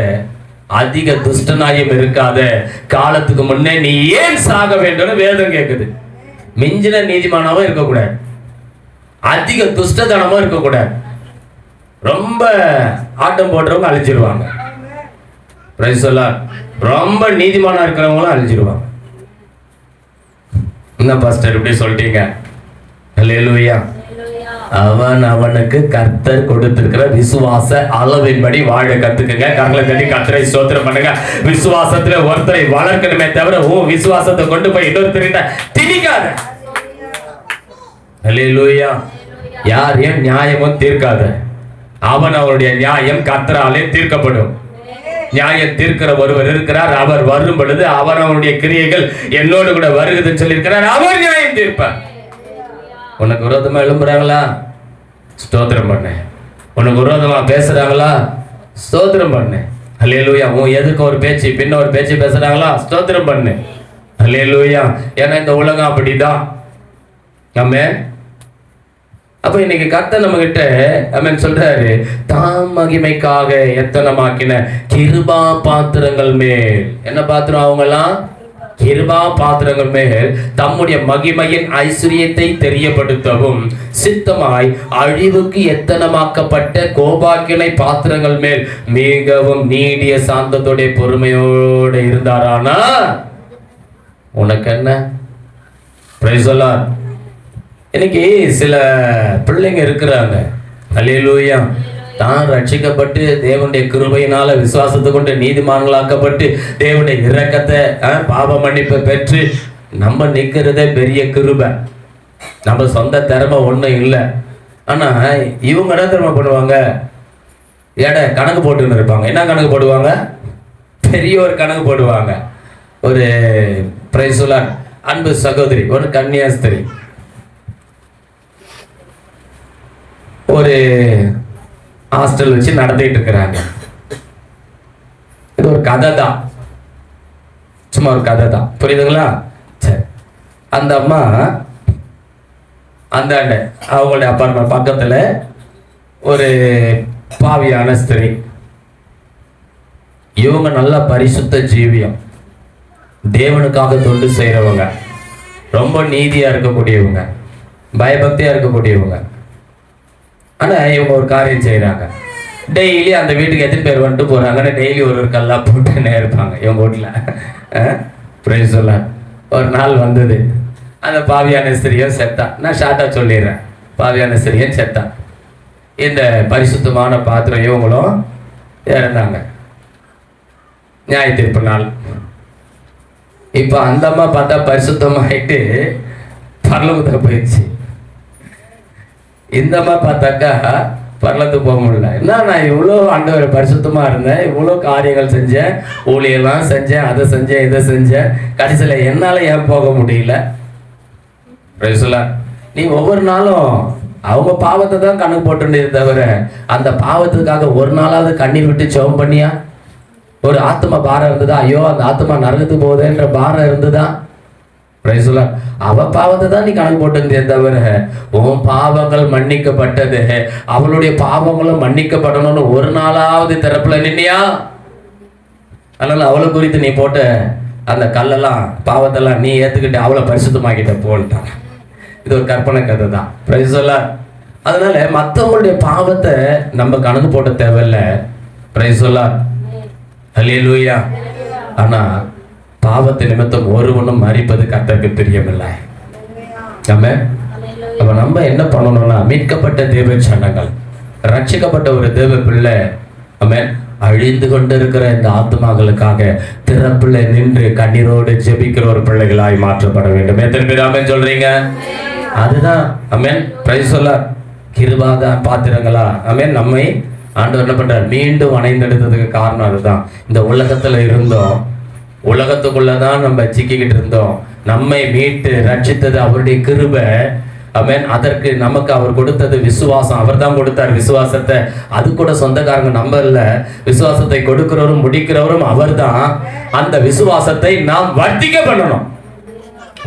[SPEAKER 1] அதிக துஷ்டனாயும் இருக்காத, காலத்துக்கு முன்னே நீ ஏன் சாக வேண்டும் வேதம் கேக்குது. மிஞ்சின நீதிமானாவும் இருக்கக்கூடாது, அதிக துஷ்டத்தனமும் இருக்கக்கூடாது. ரொம்ப ஆட்டம் போடுறவங்க அழிச்சிருவாங்க. Price the Lord. ரொம்ப நீதிமானா இருக்கிறவங்களும் அழிச்சிருவாங்க. என்ன பாஸ்டர் இப்படி சொல்லிட்டீங்க? அல்லேலூயா. அவனுக்கு கர்த்தர் கொடுத்திருக்கிற விசுவாச அளவின்படி வாழ கத்துக்குங்க. கரங்களை தட்டி கர்த்தரை ஸ்தோத்திரம் பண்ணுங்க. விசுவாசத்துல ஒருத்தரை வளர்க்கணுமே தவிர உன் விசுவாசத்தை கொண்டு போய் இன்னொருத்தரிட்ட திணிக்காத. அல்லேலூயா. யாரையும் நியாயமும் தீர்க்காத. அவனுடைய நியாயம் கர்த்தராலே தீர்க்கப்படும். நியாயம் தீர்க்கிற ஒருவர் இருக்கிறார். அவர் வரும் பொழுது அவனுடைய கிரியைகள் என்னோடு கூட வருகுதுன்னு சொல்லியிருக்கிறார். அவர் நியாயம் தீர்ப்பார். உனக்கு விரோதமா எழும்புறாங்களா? ஸ்தோத்திரம் பண்ணு. உனக்கு விரோதமா பேசுறாங்களா? ஸ்தோத்திரம் பண்ணு. அல்லேலூயா. உன் எதுக்கு ஒரு பேச்சு பின்ன ஒரு பேச்சு பேசுறாங்களா? ஸ்தோத்திரம் பண்ணு. அல்லேலூயா. ஏன்னா இந்த உலகம் அப்படிதான். ஆமென். அப்ப இன்னைக்கு கர்த்தர் நம்ம கிட்ட ஆமென் சொல்றாரு, தாம் மகிமைக்காக எத்தனமாக்கின கிருபா பாத்திரங்கள் மேல். என்ன பாத்திரம்? அவங்கெல்லாம் கிருபா பாத்திரங்கள் மேல் தம்முடைய மகிமையின் ஐஸ்வர்யத்தை தெரியப்படுத்தவும் சித்தமாய் அழிவுக்கு எத்தனமாக்கப்பட்ட கோபாக்கினை பாத்திரங்கள் மேல் மிகவும் நீடிய சாந்தத்தோட பொறுமையோட இருந்தாரானா உனக்கு என்ன? Price the Lord. இன்னைக்கு சில பிள்ளைங்க இருக்கிறாங்க, அல்லேலூயா, தான் ரட்சிக்கப்பட்டு தேவனுடைய கிருபையினால விசுவாசத்தை கொண்டு நீதிமான்களாக்கப்பட்டு தேவனுடைய இரக்கத்தை பாவ மன்னிப்பை பெற்று நம்ம நிற்கிறதே பெரிய கிருபை. நம்ம சொந்த திறமை ஒன்றும் இல்லை. ஆனால் இவங்க என்ன திறமை பண்ணுவாங்க? கணக்கு போட்டுன்னு இருப்பாங்க. என்ன கணக்கு போடுவாங்க? பெரிய ஒரு கணக்கு போடுவாங்க. ஒரு பிரைஸ் தி லார்ட் அன்பு சகோதரி, ஒரு கன்னியாஸ்திரி, ஒரு ஹாஸ்டல் வச்சு நடத்திட்டு இருக்கிறாங்க. இது ஒரு கதை தான், சும்மா ஒரு கதை தான், புரியுதுங்களா? சரி, அந்த அம்மா அந்த அவங்களுடைய அப்பார்ட்மெண்ட் பக்கத்துல ஒரு பாவியான ஸ்திரீ. இவங்க நல்ல பரிசுத்த ஜீவியம், தேவனுக்காக தொண்டு செய்யறவங்க, ரொம்ப நீதியா இருக்கக்கூடியவங்க, பயபக்தியா இருக்கக்கூடியவங்க. ஆனா இவங்க ஒரு காரியம் செய்யறாங்க. டெய்லி அந்த வீட்டுக்கு எத்தனை பேர் வந்துட்டு போறாங்கன்னு டெய்லி ஒரு கல்லா போட்டுன்னே இருப்பாங்க இவங்க வீட்டுல. Price the Lord. ஒரு நாள் வந்தது, அந்த பாவியான ஸ்திரியும் செத்தா. நான் ஷார்ட்டா சொல்லிடுறேன். பாவியான சிறியன் செத்தான். இந்த பரிசுத்தமான பாத்திரம் இவங்களும் இறந்தாங்க. நியாய தீர்ப்பு நாள். இப்ப அந்த அம்மா பார்த்தா பரிசுத்தமாயிட்டு பரலோகத்துக்கு போயிடுச்சு. இந்த அம்மா பார்த்தாக்கா பரலத்துக்கு போக முடியல. என்ன, நான் இவ்வளோ ஆண்டவர் பரிசுத்தமா இருந்தேன், இவ்வளோ காரியங்கள் செஞ்சேன், ஊழியெல்லாம் செஞ்சேன், அதை செஞ்சேன், இதை செஞ்சேன், கடைசியில் என்னால ஏன் போக முடியல? நீ ஒவ்வொரு நாளும் அவங்க பாவத்தை தான் கணக்கு போட்டுட்டே தவிர அந்த பாவத்துக்காக ஒரு நாளாவது கண்ணீர் விட்டு ஜெபம் பண்ணியா? ஒரு ஆத்மா பாரம் இருந்ததா? ஐயோ அந்த ஆத்மா நரகத்துக்கு போகுதுன்ற பாரம் இருந்ததா? அவ பாவத்தை தான் நீ கணக்கு போட்டு தவிர உன் பாவங்கள் மன்னிக்கப்பட்டது, அவளுடைய பாவங்களும் மன்னிக்கப்படணும்னு ஒரு நாளாவது திறப்புல நின்னியா? அதனால அவளை குறித்து நீ போட்ட அந்த கல்லெல்லாம் பாவத்தெல்லாம் நீ ஏத்துக்கிட்டு அவளை பரிசுத்தமாக்கிட்ட போட்டாங்க. இது ஒரு கற்பனை கதை தான். அதனால மற்றவங்களுடைய பாவத்தை நம்ம கணக்கு போட்ட தேவையில்லை. அல்லேலூயா. ஆனா பாவத்தை நிமித்தம் ஒருவனும் மரிப்பது கர்த்தருக்கு தெரியவில்லை. அப்ப நம்ம என்ன பண்ணணும்னா, மீட்கப்பட்ட தேவ சனங்கள், ரட்சிக்கப்பட்ட ஒரு தேவ பிள்ளை, அழிந்து கொண்டு இருக்கிற இந்த ஆத்மாக்களுக்காக திறப்புல நின்று கண்ணீரோடு ஜெபிக்கிற ஒரு பிள்ளைகளாய் மாற்றப்பட வேண்டும். எத்தனை பேர் ஆமென் சொல்றீங்க? அதுதான் ஆமென். பிரைஸ் சொல்ல கிருபாத பாத்திரங்களா ஆமென். நம்மை ஆண்டவர் என்ன பண்றார்? மீண்டும் அணைந்தெடுத்ததுக்கு காரணம் அதுதான். இந்த உலகத்துல இருந்தோம், உலகத்துக்குள்ளதான் நம்ம சிக்கிக்கிட்டு இருந்தோம். நம்மை மீட்டு ரட்சித்தது அவருடைய கிருபை. ஆமென். அதற்கு நமக்கு அவர் கொடுத்தது விசுவாசம். அவர் தான் கொடுத்தார் விசுவாசத்தை. அது கூட சொந்தக்காரங்க நம்ம இல்ல, விசுவாசத்தை கொடுக்கிறவரும் முடிக்கிறவரும் அவர் தான். அந்த விசுவாசத்தை நாம் வர்த்திக்க பண்ணணும்,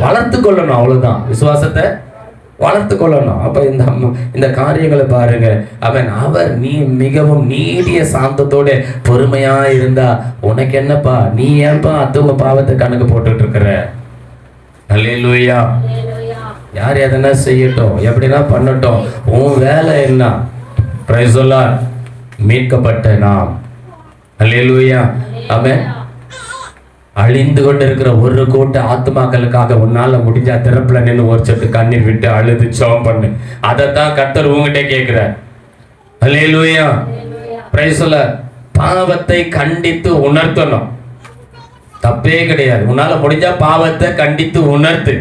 [SPEAKER 1] வளர்த்து கொள்ளணும். அவ்வளவுதான், விசுவாசத்தை வளர்த்து கொள்ளணும். அப்ப இந்த காரியங்களை பாருங்க. அவர் நீ மிகவும் நீடிய சாந்தத்தோட பொறுமையா இருந்தா உனக்கு என்னப்பா? நீ ஏன்பா அத்தவங்க பாவத்தை கணக்கு போட்டுட்டு இருக்கிற? அல்லேலூயா. யார் எதனா செய்யட்டும், எப்படின்னா பண்ணட்டும், உன் வேலை என்ன? Price the Lord. மீட்கப்பட்ட நாம் அல்லேலூயா. ஆமென். அழிந்து கொண்டு இருக்கிற ஒரு கூட்ட ஆத்மாக்களுக்காக உன்னால முடிஞ்சா திறப்புல நின்று ஒரு சொட்டு கண்ணீர் விட்டு அழுது ஜெபம் பண்ணு. அதைத்தான் கர்த்தர் உங்ககிட்ட கேட்கிறார். அல்லேலூயா. Praise the Lord. பாவத்தை கண்டித்து உணர்த்தணும், தப்பே கிடையாது. உன்னால முடிஞ்சா பாவத்தை கண்டித்து உணர்த்து.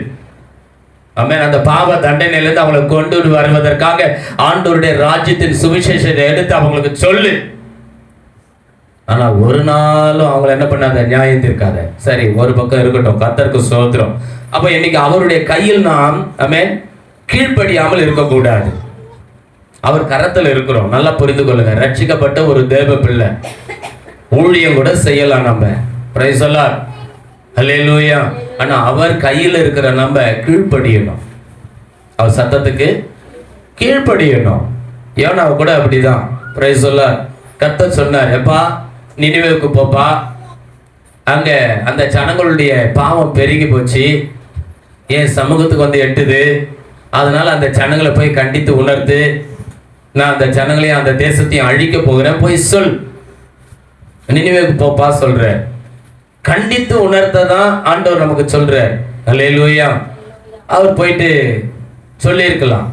[SPEAKER 1] ஆமென். அந்த பாவ தண்டனையிலிருந்து அவங்களை கொண்டு வருவதற்காக ஆண்டவருடைய ராஜ்யத்தின் சுவிசேஷத்தை எடுத்து அவங்களுக்கு சொல்லு. ஆனா ஒரு நாளும் அவங்களை என்ன பண்ணாத? நியாயம் தீர்க்காத. சரி, ஒரு பக்கம் இருக்கட்டும், கர்த்தருக்கு ஸ்தோத்திரம். அப்ப இன்னைக்கு அவருடைய கையில் நாம் ஆமென் கீழ்ப்படியாமல் இருக்கக்கூடாது. அவர் கரத்தில் இருக்கிறோம். நல்லா புரிந்து கொள்ளுங்க. ரட்சிக்கப்பட்ட ஒரு தேவ பிள்ளை ஊழியம் கூட செய்யலாம் நம்ம. Praise the Lord. அல்லேலூயா. ஆனா அவர் கையில் இருக்கிற நம்ம கீழ்ப்படியணும், அவர் சத்தத்துக்கு கீழ்ப்படியணும். ஏன்னா அவ கூட அப்படிதான். Price the Lord. கர்த்தர் சொன்னார், எப்பா நினிவேவுக்கு போப்பா, அங்க அந்த ஜனங்களுடைய பாவம் பெருகி போச்சு, என் சமூகத்துக்கு வந்து எட்டுது, அதனால அந்த ஜனங்களை போய் கண்டித்து உணர்த்து, நான் அந்த ஜனங்களையும் அந்த தேசத்தையும் அழிக்க போகிறேன், போய் சொல். நினிவேவுக்கு போப்பா சொல்ற. கண்டித்து உணர்த்ததான் ஆண்டவர் நமக்கு சொல்றார். அல்லேலூயா. அவர் போயிட்டு சொல்லி இருக்கலாம்.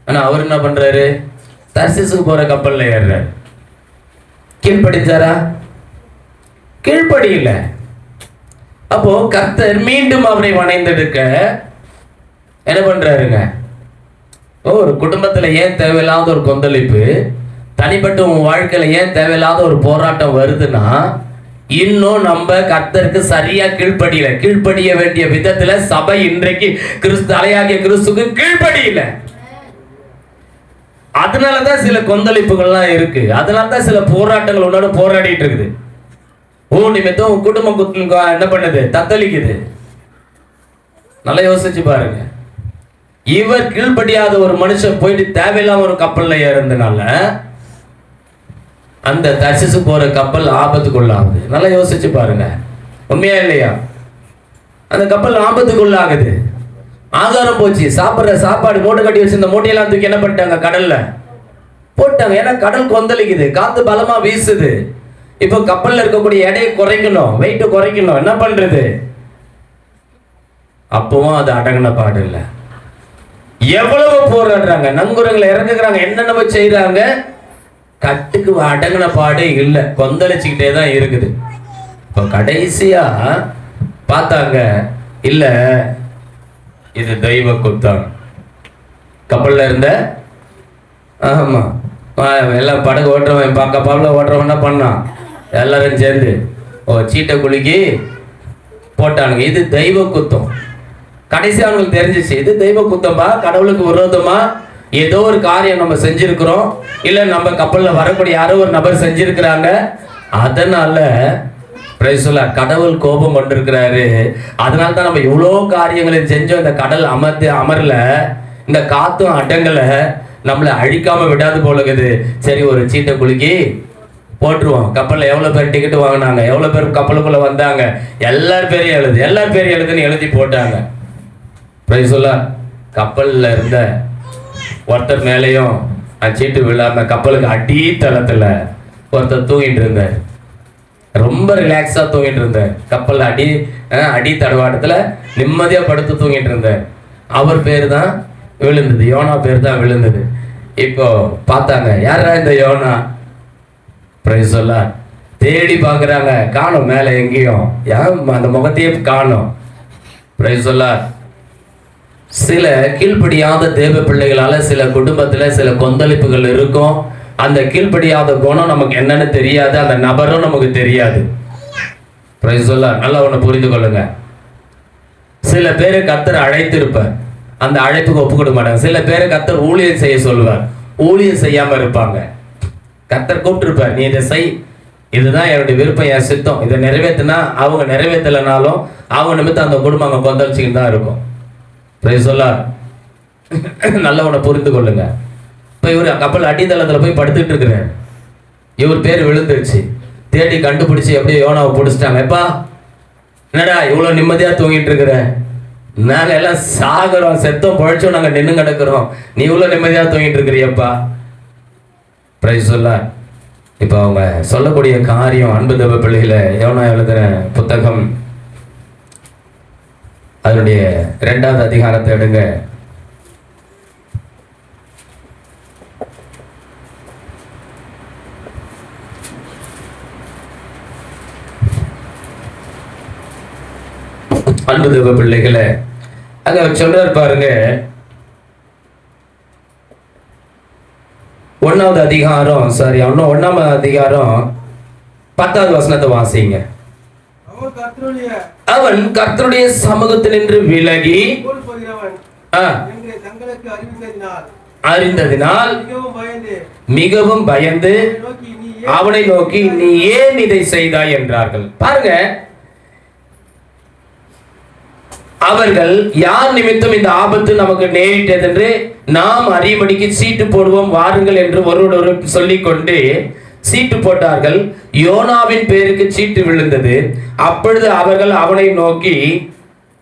[SPEAKER 1] ஆனா அவர் என்ன பண்றாரு? தர்சீசுக்கு போற கப்பல்ல ஏறுறாரு. கீழ்ப்படிஞ்சாரா? கீழ்ப்படியில. அப்போ கர்த்தர் மீண்டும் அவரை வணைந்தெடுக்க என்ன பண்றாருங்க? ஒரு குடும்பத்துல ஏன் தேவையில்லாத ஒரு கொந்தளிப்பு, தனிப்பட்ட உன் வாழ்க்கையில ஏன் தேவையில்லாத ஒரு போராட்டம் வருதுன்னா, இன்னும் நம்ம கர்த்தருக்கு சரியா கீழ்ப்படியில. கீழ்ப்படிய வேண்டிய விதத்துல சபை இன்றைக்கு தலையாகிய கிறிஸ்துக்கு கீழ்ப்படியில. அதனாலதான் சில கொந்தளிப்புகள்லாம் இருக்கு. அதனாலதான் சில போராட்டங்கள் உன்னோட போராடிட்டு இருக்குது. நிமித்தம் குடும்பம் என்ன பண்ணுது? தத்தளிக்குது. நல்லா யோசிச்சு பாருங்க. இவர் கீழ்ப்படியாத ஒரு மனுஷன் போயிட்டு தேவையில்லாம ஒரு கப்பல்ல ஏறதுனால அந்த தர்சீசு போற கப்பல் ஆபத்துக்குள்ளாகுது. நல்லா யோசிச்சு பாருங்க. உண்மையா இல்லையா? அந்த கப்பல் ஆபத்துக்குள்ளாகுது. ஆகாரம் போச்சு, சாப்பிட்ற சாப்பாடு மூட்டை கட்டி வச்சிருந்த மூட்டையெல்லாம் தூக்கி என்ன பண்ணிட்டாங்க? கடல்ல போட்டாங்க. ஏன்னா கடல் கொந்தளிக்குது, காத்து பலமா வீசுது. இப்போ கப்பல்ல இருக்கக்கூடிய எடையை குறைக்கணும், வெயிட் குறைக்கணும். என்ன பண்றது? அப்பவும் அது அடங்கின பாடு இல்லை. எவ்வளவு போராடுறாங்க, நங்குரங்களை இறங்குறாங்க, என்னென்ன செய்யறாங்க, கட்டுக்கு அடங்கின பாடே இல்லை, கொந்தளிச்சுக்கிட்டே தான் இருக்குது. இப்போ கடைசியா பார்த்தாங்க, இல்ல இது தெய்வ குத்தம். கப்பல்ல இருந்த ஆமா எல்லாம் படகு ஓட்டுறவன் கப்பலில் ஓட்டுறவன் என்ன பண்ணான், எல்லாரும் சேர்ந்து சீட்டை குலுக்கி போட்டானுங்க. இது தெய்வ குத்தம். கடைசி அவங்களுக்கு தெரிஞ்சிச்சு, இது தெய்வ குத்தம்பா, கடவுளுக்கு விரோதமா ஏதோ ஒரு காரியம் நம்ம செஞ்சிருக்கிறோம், இல்ல நம்ம கப்பல்ல வரக்கூடிய யாரோ ஒரு நபர் செஞ்சிருக்கிறாங்க, அதனால கடவுள் கோபம் கொண்டிருக்கிறாரு. அதனால தான் நம்ம இவ்வளோ காரியங்களை செஞ்சோம், இந்த கடல் அமரல, இந்த காத்தும் அடங்கல, நம்மளை அழிக்காம விடாது போலகுது. சரி, ஒரு சீட்டை குலுக்கி போட்டுருவோம். கப்பலில் எவ்வளோ பேர் டிக்கெட் வாங்கினாங்க, எவ்வளோ பேர் கப்பலுக்குள்ள வந்தாங்க, எல்லார் பேரையும் எழுதுன்னு எழுதி போட்டாங்க. கப்பலில் இருந்த ஒருத்தர் மேலேயும் சீட்டு விழாம கப்பலுக்கு அடித்தளத்தில் ஒருத்தர் தூங்கிட்டு இருந்தார். ரொம்ப ரிலாக்ஸா தூங்கிட்டு இருந்தார். கப்பல் அடி தடவாட்டத்தில் நிம்மதியா படுத்து தூங்கிட்டு இருந்தார். அவர் பேர் தான் விழுந்தது, யோனா பேர் தான் விழுந்தது. இப்போ பார்த்தாங்க, யாரா இந்த யோனா? தேடி பார்க்குறாங்க, காணும், மேலே எங்கேயும் அந்த முகத்தையே காணும். சில கீழ்ப்படியாத தேவ பிள்ளைகளால சில குடும்பத்துல சில கொந்தளிப்புகள் இருக்கும். அந்த கீழ்ப்படியாத குணம் நமக்கு என்னன்னு தெரியாது, அந்த நபரும் நமக்கு தெரியாது. நல்லா ஒண்ணு புரிந்து கொள்ளுங்க. சில பேரை கர்த்தர் அழைத்திருப்பார், அந்த அழைப்புக்கு ஒப்பு கொடுக்க மாட்டாங்க. சில பேரை கர்த்தர் ஊழியம் செய்ய சொல்லுவார், ஊழியம் செய்யாம இருப்பாங்க. கர்த்தர் கூப்பிட்டுருப்பார், நீ இதை செய், இதுதான் என்னுடைய விருப்பம், என் சித்தம், இதை நிறைவேற்றினா அவங்க நிறைவேற்றலைனாலும் அவங்க நிமித்தம் அந்த குடும்பம் அங்கே கொந்தளிச்சுக்கிட்டு தான் இருக்கும். நல்ல ஒண்ணு புரிந்து கொள்ளுங்க. இப்போ இவர் கப்பல் அடித்தளத்தில் போய் படுத்துட்டு இருக்கிறார். இவர் பேர் விழுந்துருச்சு. தேடி கண்டுபிடிச்சு எப்படியோ யோனாவை பிடிச்சிட்டாங்க. எப்பா என்னடா இவ்வளோ நிம்மதியா தூங்கிட்டு இருக்கிற? நாங்க எல்லாம் சாகிறோம், செத்தோம், பழைச்சோம், நாங்க நின்று கிடக்கிறோம், நீ இவ்வளோ நிம்மதியா தூங்கிட்டு இருக்கிறியப்பா. இப்போ அவங்க சொல்லக்கூடிய காரியம், அன்பு தேவ பிள்ளைகளை, யோனா எழுதுற புத்தகம் அதனுடைய 2வது அதிகாரத்தை எடுங்க. அன்பு தேவ பிள்ளைகளை, அங்க சொல்றாரு பாருங்க, 1வது அதிகாரம் 10வது வசனத்தை வாசிங்க. அவன் கர்த்தருடைய சமூகத்தில் நின்று விலகி அறிந்ததினால் மிகவும் பயந்து அவனை நோக்கி நீ ஏன் இதை செய்தாய் என்றார்கள். பாருங்க, அவர்கள் யார் நிமித்தம் இந்த ஆபத்து நமக்கு நேரிட்டது என்று நாம் அறியும்படிக்கு சீட்டு போடுவோம் வாருங்கள் என்று ஒருவரோடு சொல்லிக் கொண்டு சீட்டு போட்டார்கள். யோனாவின் பேருக்கு சீட்டு விழுந்தது. அப்பொழுது அவர்கள் அவனை நோக்கி,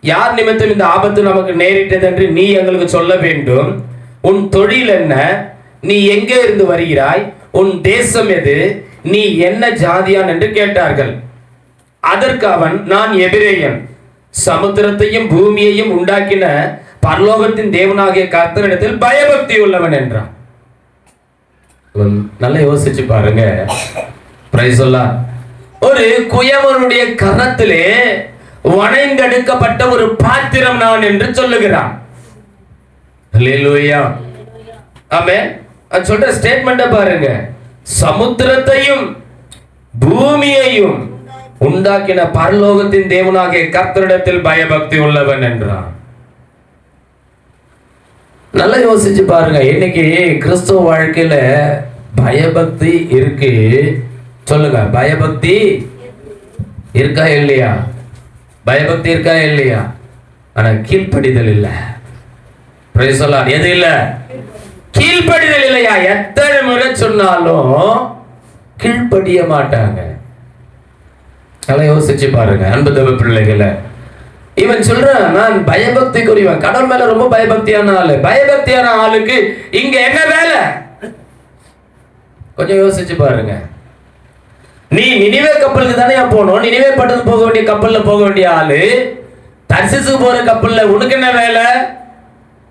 [SPEAKER 1] யார் நிமித்தம் இந்த ஆபத்து நமக்கு நேரிட்டது என்று நீ எங்களுக்கு சொல்ல வேண்டும். உன் தொழில் என்ன? நீ எங்கே இருந்து வருகிறாய்? உன் தேசம் எது? நீ என்ன ஜாதியான் என்று கேட்டார்கள். அதற்கு அவன், நான் எபிரேயன், சமுத்திரத்தையும் பூமியையும் உண்டாக்கின பரலோகத்தின் தேவனாகிய கர்த்தரிடத்தில் பயபக்தி உள்ளவன் என்றான். நல்லா யோசிச்சு பாருங்க. ஒரு குயவனுடைய கரத்திலே வணைந்தெடுக்கப்பட்ட ஒரு பாத்திரம் நான் என்று சொல்லுகிறான். சொல்ற ஸ்டேட்மெண்ட பாருங்க. சமுத்திரத்தையும் பூமியையும் உண்டாக்கின பரலோகத்தின் தேவனாகிய கர்த்தரிடத்தில் பயபக்தி உள்ளவன் என்றான். நல்லா யோசிச்சு பாருங்க. இன்னைக்கு கிறிஸ்துவ வாழ்க்கையில பயபக்தி இருக்கு, சொல்லுங்க. பயபக்தி இருக்கா இல்லையா? பயபக்தி இருக்கா இல்லையா? ஆனா கீழ்ப்படிதல் இல்ல. எது இல்ல? கீழ்ப்படிதல் இல்லையா? எத்தனை முறை சொன்னாலும் கீழ்ப்படிய மாட்டாங்க. நல்லா யோசிச்சு பாருங்க அன்பு தேவ பிள்ளைகளை. இவன் சொல்றான், நான் பயபக்திக்குரியவன், கடவுள் மேல ரொம்ப பயபக்தியான ஆளு. பயபக்தியான ஆளுக்கு இங்க என்ன வேலை? கொஞ்சம் யோசிச்சு பாருங்க. நீ நினிவே கப்பலுக்கு தானே போகணும். நினிவே பட்டணத்துக்கு போக வேண்டிய கப்பல்ல போக வேண்டிய ஆளு, தர்சிசுக்கு போற கப்பல்ல உனக்கு என்ன வேலை?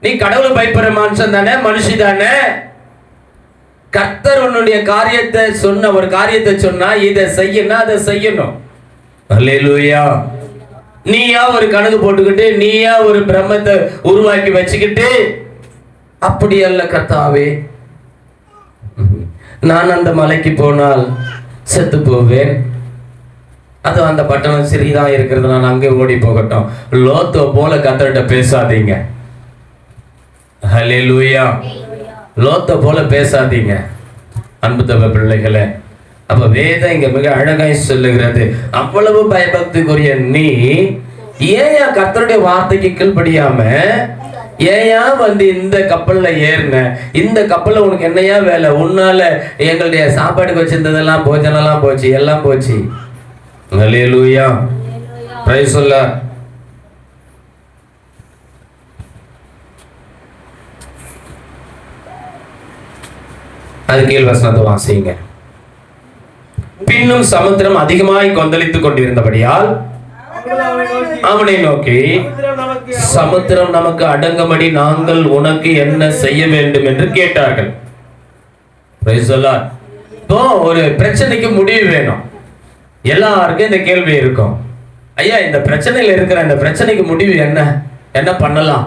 [SPEAKER 1] நீ கடவுள் பயப்படுற மனுஷன் தானே, மனுஷி தானே. கர்த்தர் உன்னுடைய காரியத்தை சொன்ன ஒரு காரியத்தை சொன்னா இதை செய்யணும், அதை செய்யணும். அல்லேலூயா. நீயா ஒரு கணக்கு போட்டுக்கிட்டு, நீயா ஒரு பிரம்மத்தை உருவாக்கி வச்சுக்கிட்டு, அப்படி அல்ல கர்த்தாவே, நான் அந்த மலைக்கு போனால் செத்து போவேன், அது அந்த பட்டணம் சிறிதா இருக்கிறது, நான் அங்கே ஓடி போகட்டும். லோத்தோ போல கர்த்தர்கிட்ட பேசாதீங்க. ஹல்லேலூயா. லோத்தோ போல பேசாதீங்க அன்பு தவ பிள்ளைகளே. அப்ப வேதம் இங்க மிக அழகாய் சொல்லுகிறது, அவ்வளவு பயபக்திக்குரிய நீ ஏயா கர்த்தருடைய வார்த்தைக்கு கீழ்ப்படியாம ஏயா வந்து இந்த கப்பல்ல ஏறின? இந்த கப்பல்ல உனக்கு என்னையா வேலை? உன்னால எங்களுடைய சாப்பாடுக்கு வச்சிருந்ததெல்லாம் போஜனெல்லாம் போச்சு, எல்லாம் போச்சு. அல்லேலூயா. Praise the Lord. அது கீழ் வசனத்தை வாசிங்க. பின்னும் சமுத்திரம் அதிகமாய் கொந்தளித்துக் கொண்டிருந்தபடியால் அவனை நோக்கி, சமுத்திரம் நமக்கு அடங்கும்படி நாங்கள் உனக்கு என்ன செய்ய வேண்டும் என்று கேட்டார்கள். இப்போ ஒரு பிரச்சனைக்கு முடிவு வேணும். எல்லாருக்கும் இந்த கேள்வி இருக்கும், ஐயா இந்த பிரச்சனையில இருக்கிற இந்த பிரச்சனைக்கு முடிவு என்ன, என்ன பண்ணலாம்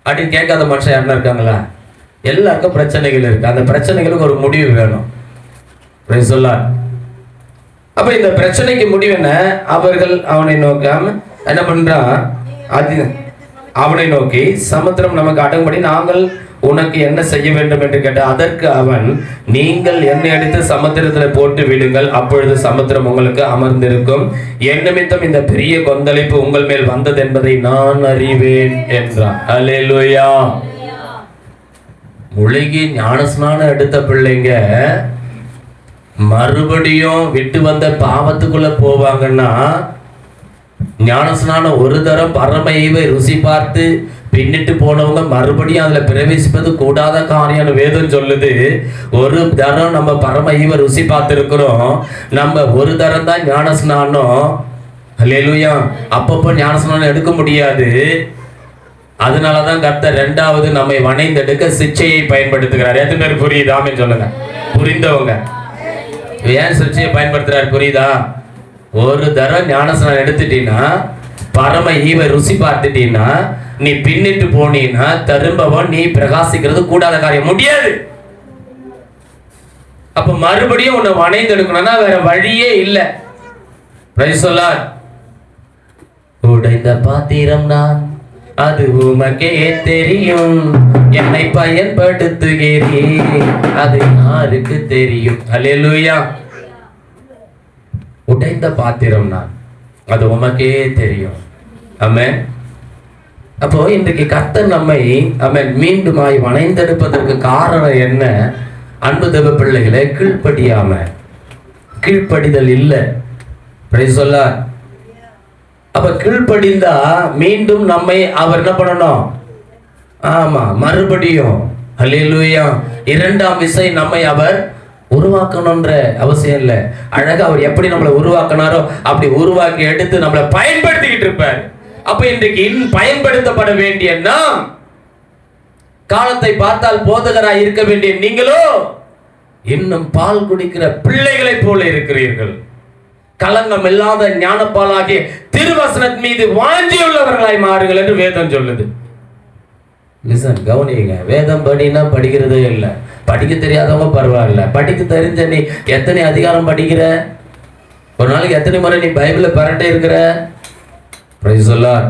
[SPEAKER 1] அப்படின்னு கேட்காத மனுஷன் யாருன்னா இருக்காங்களா? எல்லாருக்கும் பிரச்சனைகள் இருக்கு. அந்த பிரச்சனைகளுக்கு ஒரு முடிவு வேணும். அப்ப இந்த பிரச்சனைக்கு முடிவு என்ன? அவர்கள் அவனை நோக்காம என்ன பண்றான், அவனை நோக்கி சமுத்திரம் நமக்கு அடங்கும்படி நாங்கள் உனக்கு என்ன செய்ய வேண்டும் என்று கேட்ட. அதற்கு அவன், நீங்கள் என்னை எடுத்து சமுத்திரத்தில் போட்டு விடுங்கள், அப்பொழுது சமுத்திரம் உங்களுக்கு அமர்ந்திருக்கும். என் நிமித்தம் இந்த பெரிய கொந்தளிப்பு உங்கள் மேல் வந்தது என்பதை நான் அறிவேன் என்றான். அல்லேலூயா. முழுகி ஞானஸ்நானம் எடுத்த பிள்ளைங்க மறுபடியும் விட்டு வந்த பாவத்துக்குள்ள போவாங்கன்னா, ஞானஸ்நானம் ஒரு தரம் பரமையை ருசி பார்த்து பின்னிட்டு போனவங்க மறுபடியும் அதுல பிரவேசிப்பது கூடாத காரியம் வேதம் சொல்லுது. ஒரு தரம் நம்ம பரமையை ருசி பார்த்திருக்கிறோம், நம்ம ஒரு தரம் தான் ஞானஸ்நானம். அல்லேலூயா. அப்பப்போ ஞானஸ்நானம் எடுக்க முடியாது. அதனாலதான் கர்த்தர் இரண்டாவது நம்மை வணைந்தெடுக்க சிச்சையை பயன்படுத்துகிறார். எத்தனை பேர் புரியுதாமே சொல்லுங்க, புரிந்தவங்க. ஏன் சிச்சையை பயன்படுத்துறாரு புரியுதா? ஒரு தரம் ஞானஸ்நானம் எடுத்துட்டீங்கன்னா, பரம ஈவை ருசி பார்த்துட்டீங்கன்னா, நீ பின்னிட்டு போனீங்கன்னா திரும்பவும் நீ பிரகாசிக்கிறது கூடாத காரியம் முடியாது. அப்ப மறுபடியும் உன்னை வணைந்தெடுக்கணும்னா வேற வழியே இல்லை. Praise the Lord. உடைந்த பாத்திரம் நான், அது உமக்கே தெரியும், என்னை பயன்படுத்துகிறேன், அது யாருக்கு தெரியும். அல்லேலூயா. உடைந்த பாத்திரம் நான், அது உமக்கே தெரியும். ஆமென். அப்போ இன்றைக்கு கர்த்தர் நம்மை ஆமென் மீண்டுமாய் வணைந்தெடுப்பதற்கு காரணம் என்ன? அன்பு தேவ பிள்ளைகளே, கீழ்ப்படியாம, கீழ்ப்படிதல் இல்லை. Praise the Lord. அப்ப கீழ்ப்படிந்தா மீண்டும் நம்மை அவர் என்ன பண்ணணும்? ஆமா, மறுபடியும் அல்லேலூயா இரண்டாம் விசை நம்மை அவர் உருவாக்கணும்ன்ற அவசியம் இல்லை. அழகா அவர் எப்படி நம்மளை உருவாக்கினாரோ அப்படி உருவாக்கி எடுத்து நம்மளை பயன்படுத்திக்கிட்டு இருப்பார். அப்ப இன்றைக்கு பயன்படுத்தப்பட வேண்டிய நாம், காலத்தை பார்த்தால் போதகராய் இருக்க வேண்டிய நீங்களோ இன்னும் பால் குடிக்கிற பிள்ளைகளை போல இருக்கிறீர்கள். கலங்கம் இல்லாத ஞானப்பாலாகிய திருவசனத்தின் மீது வாஞ்சியுள்ளவர்களாய் மாறுங்கள் என்று வேதம் சொல்லுது. லிசன், கவனிங்க. வேதம் படினா படிக்கிறதே இல்லை. படிக்க தெரியாதவங்க பரவாயில்ல, படிக்க தெரிஞ்ச நீ எத்தனை அதிகாரம் படிக்கிற? ஒரு நாளைக்கு எத்தனை முறை நீ பைபிளை பரட்டே இருக்கிற? Price the Lord.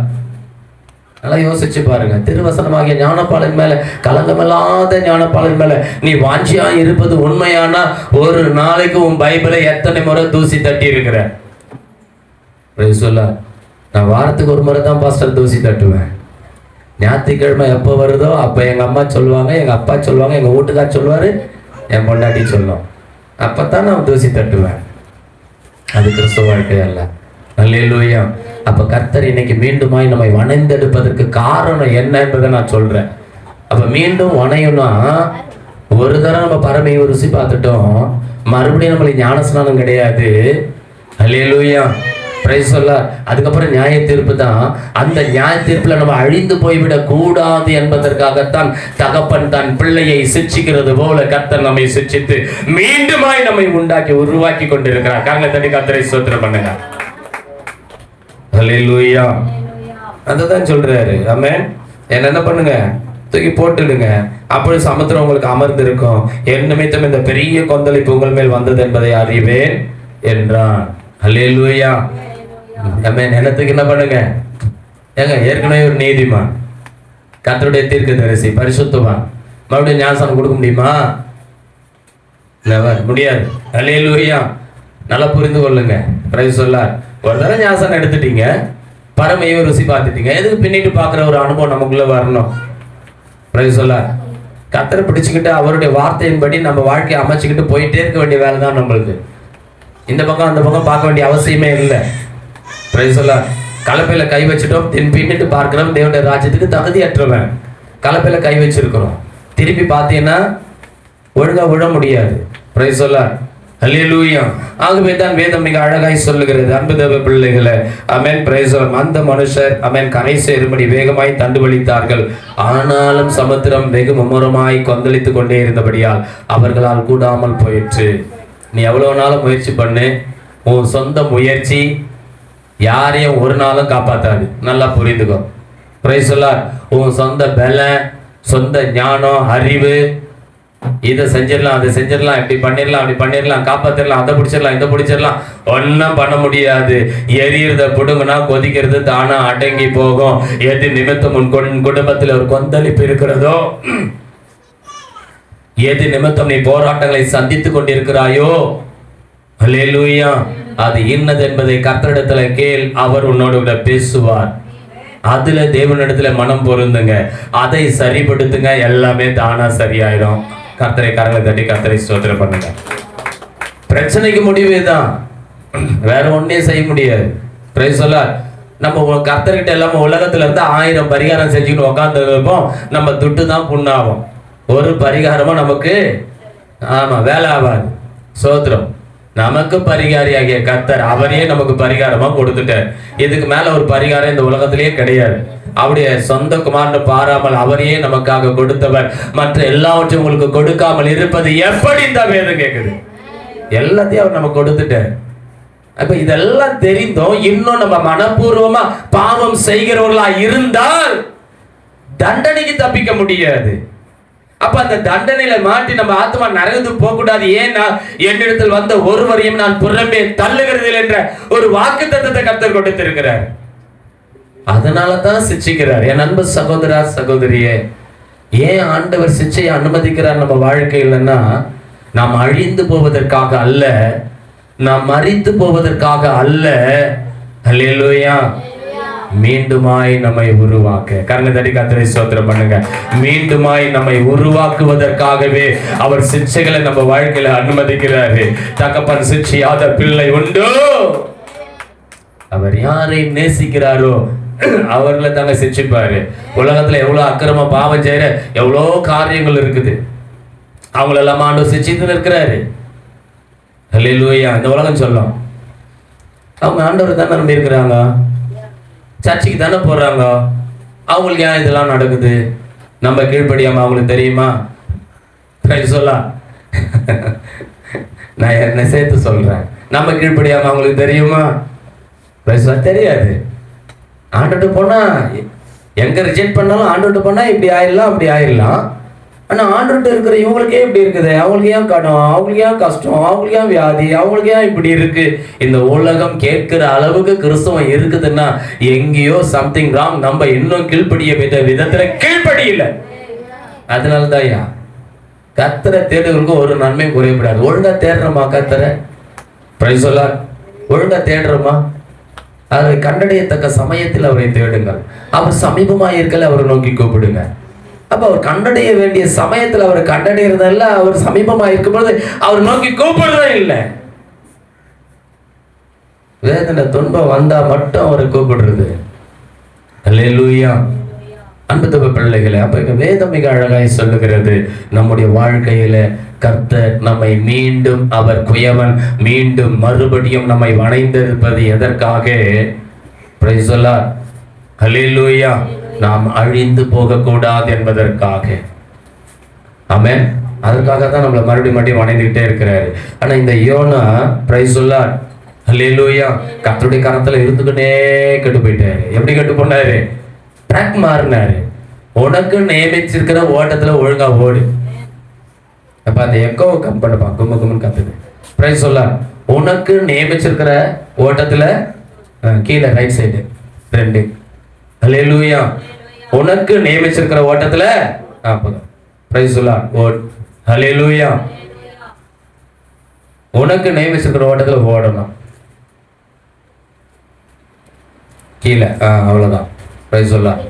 [SPEAKER 1] நல்லா யோசிச்சு பாருங்க. திருவசனமாகிய ஞானப்பாலின் மேல, கலங்கமில்லாத ஞானப்பாலின் மேல நீ வாஞ்சியா இருப்பது உண்மையானா ஒரு நாளைக்கு உன் பைபிளை எத்தனை முறை தூசி தட்டி இருக்கிற? Price the Lord. நான் வாரத்துக்கு ஒரு முறை தான் பாஸ்டர் தூசி தட்டுவேன். ஞாயிற்றுக்கிழமை எப்போ வருதோ அப்போ எங்கள் அம்மா சொல்லுவாங்க, எங்கள் அப்பா சொல்லுவாங்க, எங்கள் வீட்டுக்கார் சொல்லுவார், என் பொண்டாட்டி சொல்லும். அப்போ தான் நான் தூசி தட்டுவேன். அது கிறிஸ்துவ வாழ்க்கை அல்ல. அல்லேலூயா. அப்போ கர்த்தர் இன்னைக்கு மீண்டுமாய் நம்மை வணைந்தெடுப்பதற்கு காரணம் என்ன என்பதை நான் சொல்கிறேன். அப்போ மீண்டும் வணையும்னா, ஒரு தரம் நம்ம பரமையை ருசி பார்த்துட்டோம், மறுபடியும் நம்மளுக்கு ஞானஸ்நானம் கிடையாது. அல்லேலூயா. பிரைஸ் சொல்ல. அதுக்கப்புறம் நியாய தீர்ப்பு தான். அந்த நியாய தீர்ப்புல நம்ம அழிந்து போய்விடக் கூடாது என்பதற்காகத்தான் தகப்பன் தன் பிள்ளையை சிட்சிக்கிறது போல கர்த்தர் நம்மை சிட்சித்து மீண்டுமாய் நம்மை உண்டாக்கி உருவாக்கி கொண்டிருக்கிறார். கரங்களை தட்டி கர்த்தரை ஸ்தோத்திரம் பண்ணுங்க. ஹல்லேலூயா. அதுதான் சொல்றாரு. ஆமென். என்ன பண்ணுங்க, தூக்கி போட்டுடுங்க, அப்பொழுது சமுத்திரம் உங்களுக்கு அமர்ந்து இருக்கும். என் நிமித்தம் இந்த பெரிய கொந்தளிப்பு உங்கள் மேல் வந்தது என்பதை அறிவேன் என்றான். ஹல்லேலூயா. ஆமென். என்னத்துக்கு என்ன பண்ணுங்க ஏங்க, ஏற்கனவே ஒரு நீதிமான், கர்த்தருடைய தீர்க்கதரிசி, பரிசுத்தவான், மறுபடியும் ஞானஸ்நானம் கொடுக்க முடியுமா? முடியாது. ஹல்லேலூயா. நல்லா புரிந்து கொள்ளுங்க. பிரைஸ் சொல்லார். ஒரு தடவை ஞானஸ்நானம் எடுத்துட்டீங்க, பரமையோ ருசி பார்த்துட்டீங்க, எதுக்கு பின்னிட்டு பார்க்குற ஒரு அனுபவம் நமக்குள்ள வரணும்? பிரைஸ் சொல்லார். கர்த்தரை பிடிச்சுக்கிட்டு அவருடைய வார்த்தையின்படி நம்ம வாழ்க்கையை அமைச்சுக்கிட்டு போயிட்டே இருக்க வேண்டிய வேலை தான் நம்மளுக்கு. இந்த பக்கம் அந்த பக்கம் பார்க்க வேண்டிய அவசியமே இல்லை. பிரைஸ் சொல்லார். கலப்பையில கை வச்சுட்டோம், பின்னிட்டு பார்க்கிறோம், தேவனுடைய ராஜ்யத்துக்கு தகுதியற்றவன். கலப்பையில கை வச்சிருக்கிறோம், திருப்பி பார்த்தீங்கன்னா ஒழுங்கா விழ முடியாது. பிரைஸ் சொல்லார். ஹல்லேலூயா. ஆகவே தான் வேதம் மிக அழகாய் சொல்லுகிறது, அன்பு தேவ பிள்ளைகளை, ஆமென், பிரைஸ் தி லார்ட். அந்த மனுஷர் ஆமென் கரை சேரும்படி வேகமாய் தண்டு வலித்தார்கள். ஆனாலும் சமுத்திரம் வெகு மும்முரமாய் கொந்தளித்து கொண்டே இருந்தபடியால் அவர்களால் கூடாமல் போயிற்று. நீ எவ்வளவு நாளும் முயற்சி பண்ணு, உன் சொந்த முயற்சி யாரையும் ஒரு நாளும் காப்பாத்தாது. நல்லா புரிந்துக்கோ. Price the Lord. உன் சொந்த பலம், சொந்த ஞானம், அறிவு, இதை செஞ்சிடலாம், அதை செஞ்சிடலாம், இப்படி பண்ணிடலாம், அப்படி பண்ணிடலாம், காப்பாத்திடலாம், அதை பிடிச்சிடலாம், இதை பிடிச்சிடலாம், ஒன்றும் பண்ண முடியாது. எரியறத புடுங்கினா கொதிக்கிறது தானா அடங்கி போகும். எது நிமித்தம் உன் குடும்பத்தில் ஒரு கொந்தளிப்பு இருக்கிறதோ, எது நிமித்தம் நீ போராட்டங்களை சந்தித்துக் கொண்டிருக்கிறாயோ, ஹல்லேலூயா, அது இன்னது என்பதை கர்த்தரிடத்துல கேள், அவர் உன்னோடு கூட பேசுவார். அதுல தேவனிடத்துல மனம் பொருந்துங்க, அதை சரிப்படுத்துங்க, எல்லாமே தானா சரியாயிடும். கர்த்தரை கரங்களை தட்டி கர்த்தரை ஸ்தோத்திரம் பண்ணுங்க. பிரச்சனைக்கு முடிவே தான், வேற ஒன்னே செய்ய முடியாது. Praise the Lord. நம்ம கர்த்தர்கிட்ட இல்லாம உலகத்துல இருந்து 1000 பரிகாரம் செஞ்சுக்கிட்டு உட்கார்ந்து இருப்போம், நம்ம துட்டு தான் புண்ணாகும். ஒரு பரிகாரமும் நமக்கு வேலை ஆகாது. சோத்திரம். நமக்கு பரிகாரியாகிய கர்த்தர் அவரே நமக்கு பரிகாரமா கொடுத்துட்டார். இதுக்கு மேல ஒரு பரிகாரம் இந்த உலகத்திலேயே கிடையாது. அவருடைய சொந்த குமாரனை பாராமல் அவரையே நமக்காக கொடுத்தவர் மற்ற எல்லாவற்றையும் உங்களுக்கு கொடுக்காமல் இருப்பது எப்படி? இந்த வேதம் கேட்குது. எல்லாத்தையும் அவர் நமக்கு கொடுத்துட்டார். அப்ப இதெல்லாம் தெரிந்தும் இன்னும் நம்ம மனப்பூர்வமா பாவம் செய்கிறவர்களா இருந்தால் தண்டனைக்கு தப்பிக்க முடியாது. அப்ப அந்த தண்டனையில மாட்டி நம்ம ஆத்மா நரகத்து போக கூடாது. ஏன்னா என்னிடத்தில் வந்த ஒருவரையும் நான் புறம்பே தள்ளுகிறதில் என்ற ஒரு வாக்குத்தத்தத்தை கர்த்தர் கொடுத்திருக்கிறார். அதனாலதான் சிட்சிக்கிறார். என் அன்பு சகோதரா சகோதரியே, ஏன் ஆண்டவர் சிட்சையை அனுமதிக்கிறார் நம்ம வாழ்க்கையிலன்னா, நாம் அழிந்து போவதற்காக அல்ல, நாம் மரித்து போவதற்காக அல்ல. ஹல்லேலூயா. மீண்டுமாய் நம்மை உருவாக்க, கரங்களை தட்டி கர்த்தரை ஸ்தோத்திரம் பண்ணுங்க. மீண்டுமாய் நம்மை உருவாக்குவதற்காகவே அவர் சிட்சைகளை நம்ம வாழ்க்கையில அனுமதிக்கிறாரு. தகப்பன் சிட்சையாத பிள்ளை உண்டோ? அவர் யாரை நேசிக்கிறாரோ அவர்களை தாங்க சிட்சிப்பாரு. உலகத்துல எவ்வளவு அக்கிரம பாவம் செய்யற எவ்வளோ காரியங்கள் இருக்குது, அவங்களெல்லாம் ஆண்டவர் சிட்சித்து இருக்கிறாரு. ஹல்லேலூயா. இந்த உலகம் சொல்லும், அவங்க ஆண்டவர் தானே நம்பி இருக்கிறாங்க, சர்ச்சைக்கு தானே போடுறாங்க, அவங்களுக்கு ஏன் இதெல்லாம் நடக்குது? நம்ம கீழ்ப்படியாம அவங்களுக்கு தெரியுமா? சொல்லலாம். நான் என்ன சேர்த்து சொல்றேன், நம்ம கீழ்ப்படியாம அவங்களுக்கு தெரியுமா? தெரியாது. ஆண்டுட்டு போனா எங்க ரிஜெக்ட் பண்ணாலும் ஆண்டுட்டு போனா இப்படி ஆயிடலாம், அப்படி ஆயிடலாம். ஆனா ஆண்டுட்டு இருக்கிற இவங்களுக்கே இப்படி இருக்குது, அவங்களுக்கு ஏன் கடன், அவங்களுக்கு ஏன் கஷ்டம், அவங்களுக்கு ஏன் வியாதி, அவங்களுக்கு ஏன் இப்படி இருக்கு? இந்த உலகம் கேட்கிற அளவுக்கு கிறிஸ்தவம் இருக்குதுன்னா எங்கேயோ சம்திங் ராங். நம்ம இன்னும் கீழ்ப்படிய விதத்துல கீழ்ப்படியில. அதனாலதான் கர்த்தரை தேடுறவங்களுக்கு ஒரு நன்மையும் குறையப்படாது. ஒழுங்கா தேடுறோமா கர்த்தரை? Price the Lord. ஒழுங்கா தேடுறோமா? அவரை கண்டடையத்தக்க சமயத்தில் அவரை தேடுங்கள். அவர் சமீபமா இருக்கல, அவரை நோக்கி கூப்பிடுங்க. அப்ப அவர் கண்டடைய வேண்டிய சமயத்தில் அவர் கண்டடைகிறதல்ல, அவர் சமீபமா இருக்கும் பொழுது அவர் நோக்கி கூப்பிடுறதே இல்லை. வேதனை துன்பம் வந்தா மட்டும் அவரை கூப்பிடுறது. ஹல்லேலூயா. அன்பு தேவ பிள்ளைகளை, அப்ப இங்க வேதம் மிக அழகாய் சொல்லுகிறது, நம்முடைய வாழ்க்கையில கர்த்தர் நம்மை மீண்டும், அவர் குயவன் மீண்டும் மறுபடியும் நம்மை வணைந்திருப்பது எதற்காக? பிரைஸ் தி லார்ட், ஹல்லேலூயா. நாம் அழிந்து போகக்கூடாது என்பதற்காக. ஆமென். அதற்காக தான் நம்மளை மறுபடியும் வணைந்துகிட்டே இருக்கிறாரு. ஆனா இந்த யோனா, பிரைஸ் தி லார்ட், ஹல்லேலூயா, கர்த்தருடைய கரத்துல இருந்துக்கிட்டே கெட்டு போயிட்டாரு. எப்படி கெட்டு போனாரு? ட்ராக் மாறினாரு. உனக்கு நியமிச்சிருக்கிற ஓட்டத்துல ஒழுங்கா ஓடு. அப்ப அந்த எக்கோ கம் பண்ணப்பா, கும்ம கும்மன் கத்துது. Price the Lord. உனக்கு நியமிச்சிருக்கிற ஓட்டத்துல கீழே ரைட் சைடு 2. ஹல்லேலூயா. உனக்கு நியமிச்சிருக்கிற ஓட்டத்துல போதும். Price the Lord. ஓடு. ஹல்லேலூயா. உனக்கு நியமிச்சிருக்கிற ஓட்டத்துல ஓடணும். கீழே அவ்வளவுதான். Price the Lord.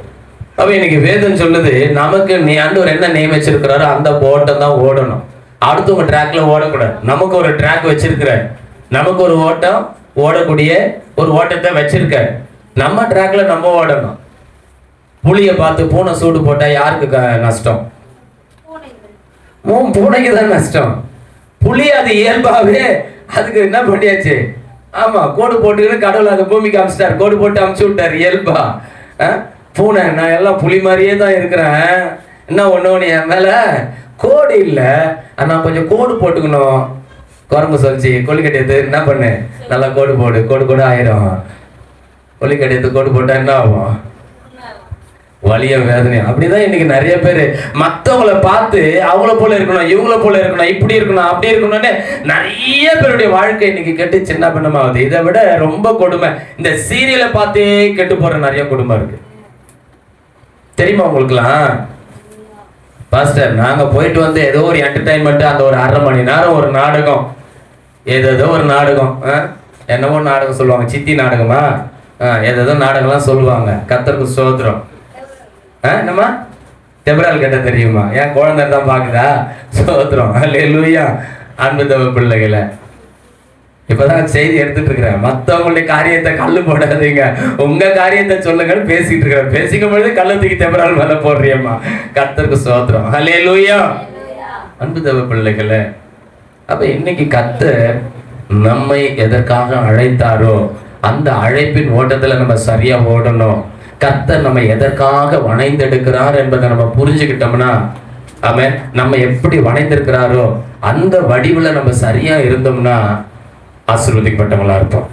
[SPEAKER 1] அப்ப இன்னைக்கு வேதம் சொல்லுது, நமக்கு ஆண்டவர் என்ன நியமிச்சிருக்கிறாரோ அந்த ஓட்டம் தான் ஓடணும். அடுத்தவங்க ட்ராக்ல ஓடக்கூடாது. நமக்கு ஒரு ட்ராக் வச்சிருக்கிறார். நமக்கு ஒரு ஓட்டம் ஓடக்கூடிய ஒரு ஓட்டத்தை வச்சிருக்காரு. நம்ம ட்ராக்ல நம்ம ஓடணும். புளிய பார்த்து பூனை சூடு போட்டா யாருக்கு நஷ்டம்? பூனைக்கு தான் நஷ்டம். புளி அது இயல்பாவே அதுக்கு என்ன பண்ணியாச்சு? ஆமா, கோடு போட்டுக்கிட்டு கடவுள் அந்த பூமிக்கு அமிச்சிட்டார். கோடு போட்டு அமுச்சு விட்டார் இயல்பா. பூனை, நான் எல்லாம் புலி மாதிரியே தான் இருக்கிறேன், என்ன ஒண்ணு என் மேல கோடு இல்லை, நான் கொஞ்சம் கோடு போட்டுக்கணும். குரங்கு சொல்லிச்சு, கொல்லிக்கட்டை எடுத்து என்ன பண்ணு, நல்லா கோடு போடு. கோடு ஆயிரும். கொல்லிக்கட்டை எடுத்து கோடு போட்டா என்ன ஆகும்? வலியும் வேதனையும். அப்படிதான் இன்னைக்கு நிறைய பேர் மற்றவங்களை பார்த்து அவங்கள போல இருக்கணும், இவங்கள போல இருக்கணும், இப்படி இருக்கணும், அப்படி இருக்கணும்னு நிறைய பேருடைய வாழ்க்கை இன்னைக்கு கெட்டு சின்ன பின்னமாகுது. இதை விட ரொம்ப கொடுமை, இந்த சீரியலை பார்த்தே கெட்டு போற நிறைய கொடுமை இருக்கு. தெரியுமா உங்களுக்குலாம்? பாஸ்டர், நாங்க போயிட்டு வந்து ஏதோ ஒரு என்டர்டைன்மெண்ட், அந்த ஒரு 1/2 மணி நேரம் ஒரு நாடகம், ஏதோ ஒரு நாடகம், என்னவோ நாடகம் சொல்லுவாங்க, சித்தி நாடகமா, ஏதோ நாடகம்லாம் சொல்லுவாங்க. கர்த்தருக்கு ஸ்தோத்திரம். நம்ம தெபரால் கேட்ட தெரியுமா? ஏன் குழந்தை தான் பாக்குதா? ஸ்தோத்திரம், ஹல்லேலூயா. அன்பு தேவ பிள்ளைகளை, இப்பதான் செய்தி எடுத்துட்டு இருக்கிறேன். மற்றவங்களுடைய காரியத்தை கல்லு போடாதீங்க, உங்க காரியத்தை சொல்லுங்கன்னு பேசிட்டு இருக்கிறேன். பேசிக்கும் பொழுது கல்லை தூக்கி தெபரால் மேல போடுறியம்மா. கர்த்தருக்கு ஸ்தோத்திரம், ஹல்லேலூயா. அன்பு தேவ பிள்ளைகளை, அப்ப இன்னைக்கு கர்த்தர் நம்மை எதற்காக அழைத்தாரோ அந்த அழைப்பின் ஓட்டத்துல நம்ம சரியா ஓடணும். கர்த்தர் நம்ம எதற்காக வணைந்தெடுக்கிறார் என்பதை நம்ம புரிஞ்சுக்கிட்டோம்னா, ஆமென், நம்ம எப்படி வணைந்திருக்கிறாரோ அந்த வடிவுல நம்ம சரியா இருந்தோம்னா ஆசீர்வதிக்கப்பட்டவங்களா இருப்போம்.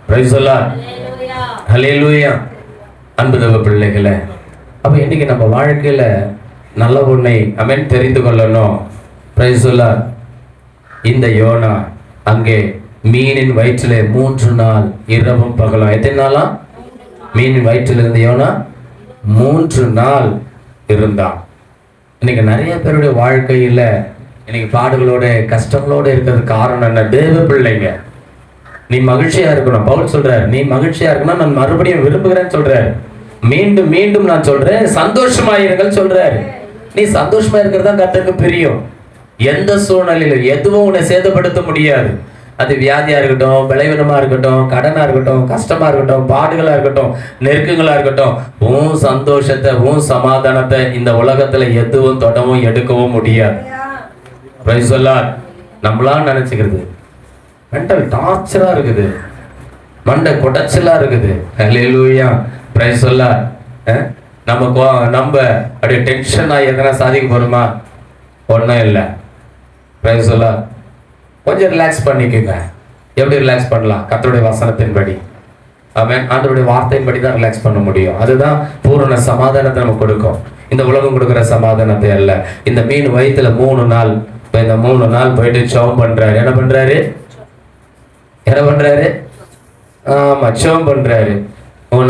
[SPEAKER 1] பிரைஸ் தி லார்ட், ஹல்லேலூயா. அன்பு தேவ பிள்ளைகளே, அப்ப இன்னைக்கு நம்ம வாழ்க்கையில நல்ல ஒன்றை ஆமென் தெரிந்து கொள்ளணும். Price the Lord. இந்த யோனா அங்கே மீனின் வயிற்றிலே 3 நாள் இரவும் பகலும். எத்தனை நாளா? மீனின் வயிற்றில் இருந்த யோனா 3 நாள் இருந்தான். இன்னைக்கு நிறைய பேருடைய வாழ்க்கையில இன்னைக்கு பாடுகளோட கஷ்டங்களோட இருக்கிறது காரணம் என்ன? தேவ பிள்ளைங்க, நீ மகிழ்ச்சியா இருக்கணும். பவுல் சொல்றாரு, நீ மகிழ்ச்சியா இருக்கணும், நான் மறுபடியும் விரும்புகிறேன்னு சொல்றாரு. மீண்டும் மீண்டும் நான் சொல்றேன், சந்தோஷமா இருங்கள் சொல்றாரு. நீ சந்தோஷமா இருக்கிறதா கர்த்தருக்கு பிரியம். எந்த சூழ்நிலையிலும் எதுவும் உன்னை சேதப்படுத்த முடியாது. அது வியாதியா இருக்கட்டும், பலவீனமா இருக்கட்டும், கடனா இருக்கட்டும், கஷ்டமா இருக்கட்டும், பாடுகளா இருக்கட்டும், நெருக்கங்களா இருக்கட்டும், உன் சந்தோஷத்தை, உன் சமாதானத்தை இந்த உலகத்துல எதுவும் தொடவும் எடுக்கவும் முடியாது. Praise the Lord. நம்மளா நினைச்சுக்கிறது மென்டல் டார்ச்சரா இருக்குது, மண்டை கொடைச்சலா இருக்குது. ஹல்லேலூயா. Praise the Lord. நம்ம அப்படியே டென்ஷன் ஆகி எதனா சாதிக்க போறோமா? ஒன்றும் இல்லை. Praise the Lord. கொஞ்சம் ரிலாக்ஸ் பண்ணிக்கோங்க. எப்படி ரிலாக்ஸ் பண்ணலாம்? கர்த்தருடைய வசனத்தின்படி, ஆமென், ஆண்டவருடைய வார்த்தையின்படி தான் ரிலாக்ஸ் பண்ண முடியும். அதுதான் பூரண சமாதானத்தை நமக்கு கொடுக்கும். இந்த உலகம் கொடுக்குற சமாதானத்தை அல்ல. இந்த மீன் வயிற்றுல 3 நாள், இந்த 3 நாள் போயிட்டு ஜெபம் பண்றாரு. என்ன பண்றாரு? ஆமா, ஜெபம் பண்றாரு.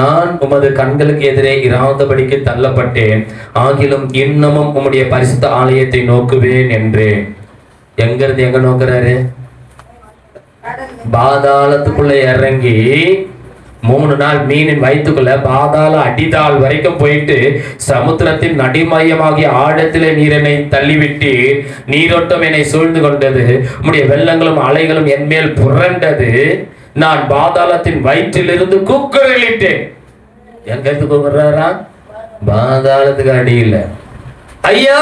[SPEAKER 1] நான் உமது கண்களுக்கு எதிரே இராதபடிக்கு தள்ளப்பட்டேன், ஆகிலும் இன்னமும் உம்முடைய பரிசுத்த ஆலயத்தை நோக்குவேன் என்றேன். எங்க இருந்து எங்க நோக்குறாரு? பாதாளத்துக்குள்ள இறங்கி 3 நாள் மீனின் வயிற்றுக்குள்ள பாதாள அடிதாள் வரைக்கும் போயிட்டு சமுத்திரத்தின் நடிமையமாகிய ஆழத்திலே நீரனை தள்ளிவிட்டு நீரோட்டம் என்னை சூழ்ந்து கொண்டது, உம்முடைய வெள்ளங்களும் அலைகளும் என் மேல் புரண்டது, நான் பாதாளத்தின் வயிற்றிலிருந்து கூக்குரலிட்டேன். எங்க இருந்து கூக்குறாரா? பாதாளத்துக்கு அடி இல்லை. ஐயா,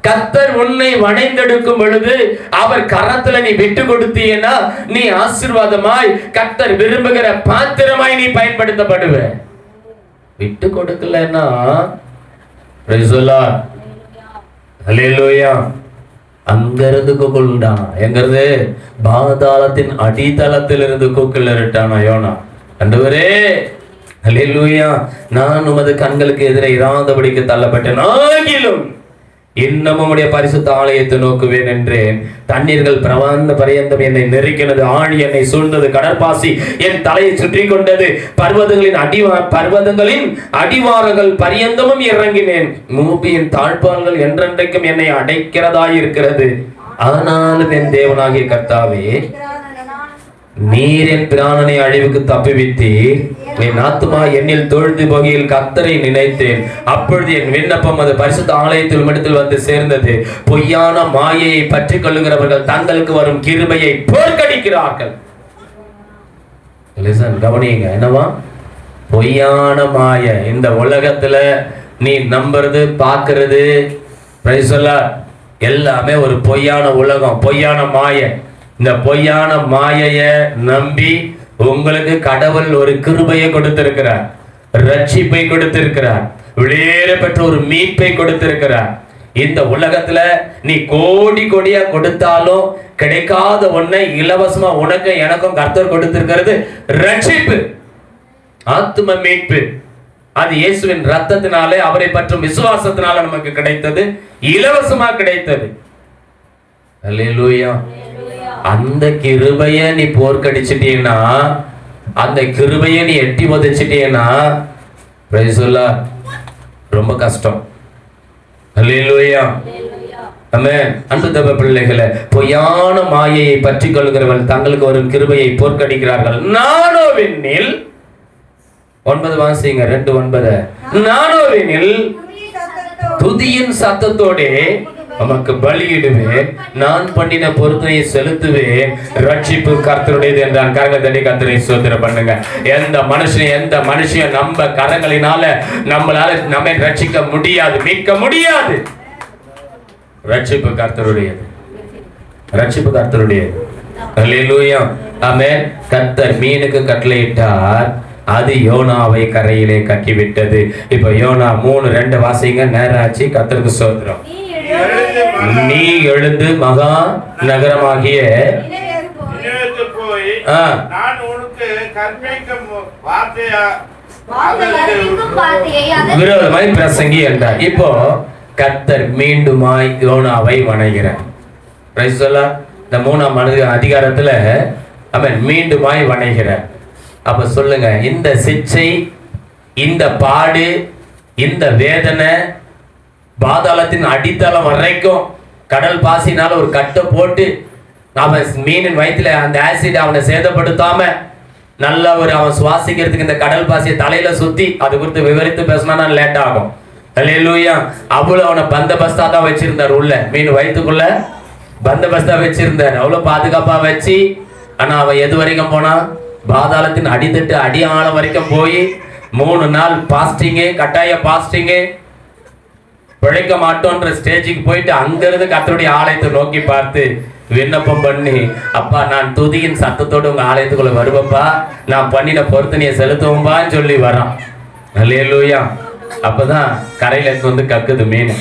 [SPEAKER 1] கர்த்தர் உன்னை வணைந்தெடுக்கும் பொழுது அவர் கரத்துல நீ விட்டு கொடுத்தீன்னா நீ ஆசீர்வாதமாய் கர்த்தர் விரும்புகிற பாத்திரமாய் நீ பயன்படுத்தப்படுவ. விட்டு கொடுக்கலன்னா அங்கிருந்து கூக்குள்டான். எங்கிறது? பாதாளத்தின் அடித்தளத்தில் இருந்து கூக்குள் இருட்டானா யோனா. ஆண்டவரே அல்லேலூயா, நான் உமது கண்களுக்கு எதிரே இராதபடிக்கு தள்ளப்பட்டேன், ஆகிலும் இன்னமும் உடைய பரிசுத்த ஆலயத்தை நோக்குவேன் என்றேன். தண்ணீர்கள் பிரவாந்த பரியந்தம் என்னை நெருக்கினது, ஆழி என்னை சூழ்ந்தது, கடற்பாசி என் தலையை சுற்றி கொண்டது, பர்வதங்களின் அடிவாரங்கள் பரியந்தமும் இறங்கினேன், மூப்பியின் தாழ்பால்கள் என்றென்றைக்கும் என்னை அடைக்கிறதாயிருக்கிறது. ஆனாலும் என் தேவனாகிய கர்த்தாவே, நீர் என் பிராணனை அழிவுக்கு தப்புவித்தீர். என் ஆத்துமா என்னில் தொழுது போகையில் கர்த்தரை நினைத்தேன். அப்பொழுது என் விண்ணப்பம் அது பரிசுத்த ஆலயத்தில் இடத்தில் வந்து சேர்ந்தது. பொய்யான மாயையை பற்றி கொள்ளுகிறவர்கள் தங்களுக்கு வரும் கிருபையை போர்க்கடிக்கிறார்கள். கவனிங்க, என்னவா? பொய்யான மாய. இந்த உலகத்துல நீ நம்புறது பாக்குறது எல்லாமே ஒரு பொய்யான உலகம், பொய்யான மாய. இந்த பொய்யான மாயைய நம்பி உங்களுக்கு கடவுள் ஒரு கிருபையை கொடுத்திருக்கிறார், ரட்சிப்பை கொடுத்திருக்கிறார், வெளியேற பெற்ற ஒரு மீட்பை கொடுத்திருக்கிறார். இந்த உலகத்துல நீ கோடி கோடியா கொடுத்தாலும் கிடைக்காத ஒன்றை இலவசமா உனக்கு எனக்கும் கர்த்தர் கொடுத்திருக்கிறது ரட்சிப்பு, ஆத்தும மீட்பு. அது இயேசுவின் ரத்தத்தினாலே அவரை பற்றும் விசுவாசத்தினால நமக்கு கிடைத்தது, இலவசமா கிடைத்தது. அல்லேலூயா. அந்த கிருபைய நீ போர்க்கடிச்சிட்டீன்னா, அந்த கிருபைய நீ எட்டி உதைச்சிட்டீன்னா ரொம்ப கஷ்டம். அல்லேலூயா. ஆமென். அன்பு தேவ பிள்ளைகளே, பொய்யான மாயையை பற்றி கொள்கிறவர்கள் தங்களுக்கு ஒரு கிருபையை போர்க்கடிக்கிறார்கள். நானோவெனில் 9 வாசிங்க, 2:9. நானோவெனில் துதியின் சத்தத்தோடே நமக்கு பலியிடுவேன், நான் பண்ணின பொருத்தனையை செலுத்துவேன், ரட்சிப்பு கர்த்தருடையது என்றான். கரங்களை தட்டி கர்த்தரை ஸ்தோத்திரம் பண்ணுங்க. எந்த மனுஷன் நம்ம கரங்களினால நம்மளால நம்மை ரட்சிக்க முடியாது, மீட்க முடியாது. ரட்சிப்பு கர்த்தருடையது, ரட்சிப்பு கர்த்தருடையது. அல்லேலூயா. ஆமென். கர்த்தர் மீனுக்கு கட்டளையிட்டார், அது யோனாவை கரையிலே கட்டிவிட்டது. இப்ப யோனா 3:2 வாசிங்க, நேரம் ஆச்சு. கர்த்தருக்கு ஸ்தோத்திரம். நீ எழுந்து மகா நகரமாகிய விரோதமாய் பிரசங்கி என்றார். இப்போ கர்த்தர் மீண்டுமாய் யோனாவை வணங்குகிறார். இந்த 3ஆம் அதிகாரத்துல அவன் மீண்டுமாய் வணங்குகிறார். அப்ப சொல்லுங்க, இந்த சிச்சை, இந்த பாடு, இந்த வேதனை, பாதாளத்தின் அடித்தளம் வரைக்கும் கடல் பாசினால ஒரு கட்டை போட்டு அவன் மீனின் வயிற்றுல அந்த ஆசிட் அவனை சேதப்படுத்தாம நல்ல ஒரு அவன் சுவாசிக்கிறதுக்கு இந்த கடல் பாசியை தலையில சுத்தி, அது குறித்து விவரித்து பேசினா லேட் ஆகும். அல்லேலூயா. அவ்வளவு அவனை பந்தபஸ்தா தான் வச்சிருந்தார், உள்ள மீன் வயிற்றுக்குள்ள பந்தபஸ்தா வச்சிருந்தார், அவ்வளவு பாதுகாப்பா வச்சு. ஆனா அவன் எது வரைக்கும் போனா? பாதாளத்தின் அடித்தட்டு அடியாளம் வரைக்கும் போய் 3 நாள் பாஸ்டிங்கு, கட்டாய பாஸ்டிங்கு, பிழைக்க மாட்டோன்ற ஸ்டேஜுக்கு போயிட்டு அங்கிருந்து கர்த்தருடைய ஆலயத்தை நோக்கி பார்த்து விண்ணப்பம் பண்ணி, அப்பா நான் துதியின் சத்தத்தோடு உங்க ஆலயத்துக்குள்ள வருவப்பா, நான் பண்ணின பொருத்தனையை செலுத்துவோம்பான்னு சொல்லி வரான். அல்லேலூயா. அப்பதான் கரையில வந்து கக்குது மீன்.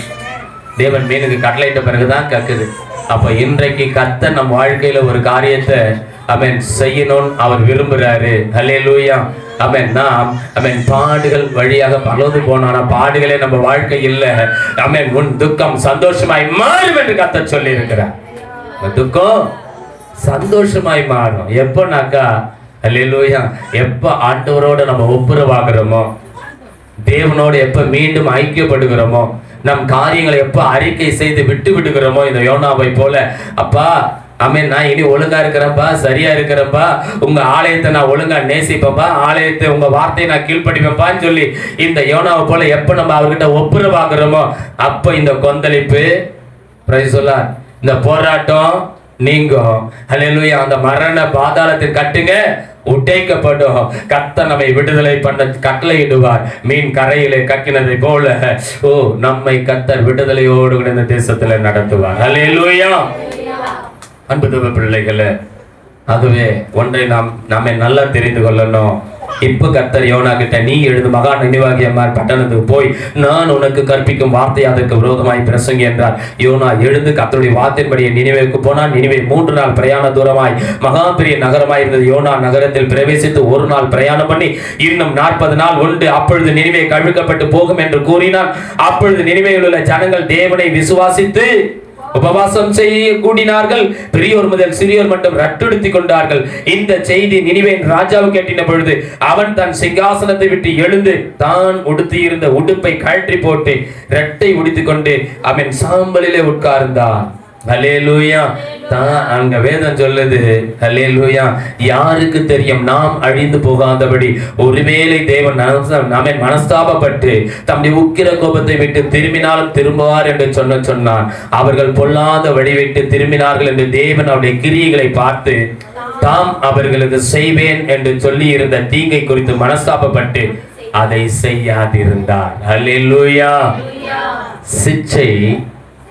[SPEAKER 1] தேவன் மீனுக்கு கட்டளையிட்ட பிறகுதான் கக்குது. அப்ப இன்றைக்கு கர்த்தர் நம் வாழ்க்கையில ஒரு காரியத்தை அவன் செய்யணும்னு அவர் விரும்புறாரு. அல்லேலூயா. அவன் நாம் அவன் பாடுகள் வழியாக பலது போனானா பாடுகளே நம்ம வாழ்க்கை இல்லை. அவன் உன் துக்கம் சந்தோஷமாய் மாறும் என்று கர்த்தர் சொல்லி இருக்கிறார். துக்கம் சந்தோஷமாய் மாறும் எப்பனாக்கா, அல்லேலூயா, எப்ப ஆண்டவரோட நம்ம ஒப்புரவாகிறோமோ, தேவனோடு எப்ப மீண்டும் ஐக்கியப்படுகிறோமோ, நம் காரியங்களை எப்ப அறிக்கை செய்து விட்டு விடுகிறோமோ, இந்த யோனாவை போல, அப்பா ஆமென், நான் இனி ஒழுங்கா இருக்கிறப்பா, சரியா இருக்கிறப்பா, உங்க ஆலயத்தை நான் ஒழுங்கா நேசிப்பப்பா, ஆலயத்தை உங்க வார்த்தையை நான் கீழ்ப்படிப்பேன்பான்னு சொல்லி இந்த யோனாவை போல எப்ப நம்ம அவர்கிட்ட ஒப்புரவாகிறோமோ, அப்ப இந்த கொந்தளிப்பு, இந்த போராட்டம் நீங்கும். அல்லேலூயா. அந்த மரண பாதாளத்தின் கட்டுங்க உடைக்கப்படும். கர்த்தர் நம்மை விடுதலை பண்ண கட்டளையிடுவார். மீன் கரையிலே கக்கினதை போல நம்மை கர்த்தர் விடுதலையோடு கூட இந்த தேசத்துல நடத்துவார். அல்லேலூயா. அன்பு தேவ பிள்ளைகளே, ஆகவே ஒன்றை நம்மை நல்லா தெரிந்து கொள்ளணும். இப்ப கர்த்தர் யோனா கிட்ட, நீ எழுந்து மகா நினைவாகிய பட்டணத்துக்கு போய் நான் உனக்கு கற்பிக்கும் வார்த்தை அதற்கு விரோதமாய் பிரசங்கி என்றார். யோனா எழுந்து கர்த்தருடைய வார்த்தையின்படியே நினிவேக்கு போனான். நினிவே 3 நாள் பிரயாண தூரமாய் மகா பெரிய நகரமாய் இருந்தது. யோனா நகரத்தில் பிரவேசித்து 1 நாள் பிரயாணம் பண்ணி இன்னும் 40 நாள் உண்டு. அப்பொழுது நினிவே கவிழ்க்கப்பட்டு போகும் என்று கூறினான். அப்பொழுது நினிவேயில் உள்ள ஜனங்கள் தேவனை விசுவாசித்து உபவாசம் செய்ய கூடினார்கள். பெரியோர் முதல் சிறியோர் மட்டும் ரட்டுடுத்திக் கொண்டார்கள். இந்த செய்தி நினிவேயின் ராஜாவுக்கு எட்டின பொழுது அவன் தன் சிங்காசனத்தை விட்டு எழுந்து தான் உடுத்தியிருந்த உடுப்பை கழற்றி போட்டு ரெட்டை உடுத்திக் கொண்டு அவன் சாம்பலிலே உட்கார்ந்தான். அல்லேலூயா. அங்க வேதம் சொல்லுது, அல்லேலூயா, யாருக்கு தெரியும் நாம் அழிந்து போகாதபடி ஒருவேளை தேவன் நம்மை மனஸ்தாபப்பட்டு தம்முடைய உக்கிர கோபத்தை விட்டு திரும்பினாலும் திரும்புவார் என்று சொன்னான். அவர்கள் பொல்லாத வழி விட்டு திரும்பினார்கள் என்று தேவன் அவருடைய கிரியைகளை பார்த்து தாம் அவர்களுக்கு செய்வேன் என்று சொல்லி இருந்த தீங்கை குறித்து மனஸ்தாபப்பட்டு அதை செய்யாதிருந்தார். அல்லேலூயா. சிச்சை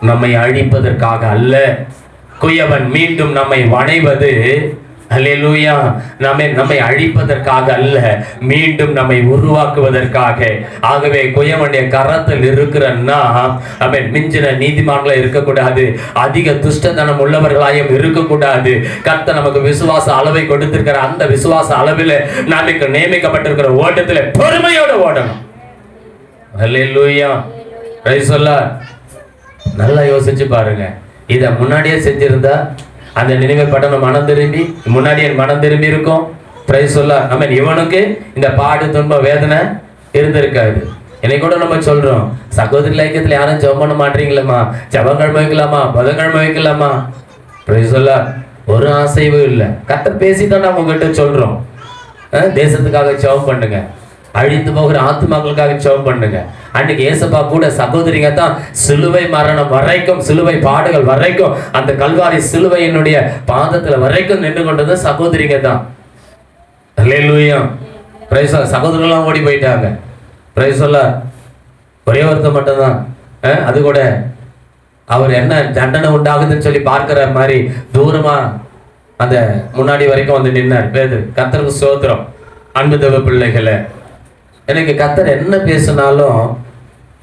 [SPEAKER 1] நம்மை அழிப்பதற்காக அல்ல, குயவன் மீண்டும் நம்மை வணைவது அல்லேலூயா நம்மை அழிப்பதற்காக அல்ல, மீண்டும் நம்மை உருவாக்குவதற்காக. ஆகவே குயவனுடைய கரத்தில் இருக்கிற நாம் மிஞ்சின நீதிமான்களா இருக்கக்கூடாது, அதிக துஷ்டத்தனம் உள்ளவர்களாயும் இருக்கக்கூடாது. கர்த்தர் நமக்கு விசுவாச அளவை கொடுத்திருக்கிற அந்த விசுவாச அளவில் நமக்கு நியமிக்கப்பட்டிருக்கிற ஓட்டத்தில் பொறுமையோடு ஓடணும். அல்லேலூயா. Praise the Lord. நல்லா யோசிச்சு பாருங்க. இதை முன்னாடியே செஞ்சிருந்தா அந்த நினைவை பட்டணம் மனம் திரும்பி முன்னாடியே மனம் திரும்பி இருக்கும். Price the Lord. நம்ம இவனுக்கு இந்த பாடு துன்பம் வேதனை இருந்திருக்காது. இன்னைக்கு கூட நம்ம சொல்றோம், சகோதரி ஐக்கியத்துல யாரும் ஜெபம் பண்ண மாட்டீங்களா, செவ்வாய்க்கிழமை வைக்கலாமா, புதன்கிழமை வைக்கலாமா. Price the Lord. ஒரு ஆசைவும் இல்லை. கர்த்தர் பேசித்தான் நம்ம கிட்ட சொல்றோம், தேசத்துக்காக ஜெபம் பண்ணுங்க, அழிந்து போகிற ஆத்துமாக்களுக்காக ஜெபம் பண்ணுங்க. அன்னைக்கு ஏசப்பா கூட சகோதரிங்க தான் சிலுவை மரணம் வரைக்கும், சிலுவை பாடுகள் வரைக்கும், அந்த கல்வாரி சிலுவையினுடைய பாதத்துல வரைக்கும் நின்று கொண்டது சகோதரிங்க தான். அல்லேலூயா. Praise the Lord. சகோதரர்கள்லாம் ஓடி போயிட்டாங்க. Price the Lord. ஒரே ஒருத்தர் மட்டும்தான், அது கூட அவர் என்ன தண்டனை உண்டாகுதுன்னு சொல்லி பார்க்கிற மாதிரி தூரமா அந்த முன்னாடி வரைக்கும் வந்து நின்னார் பேதுரு. கர்த்தருக்கு ஸ்தோத்திரம். அன்பு தேவ பிள்ளைகளே, எனக்கு கர்த்தர் என்ன பேசினாலும்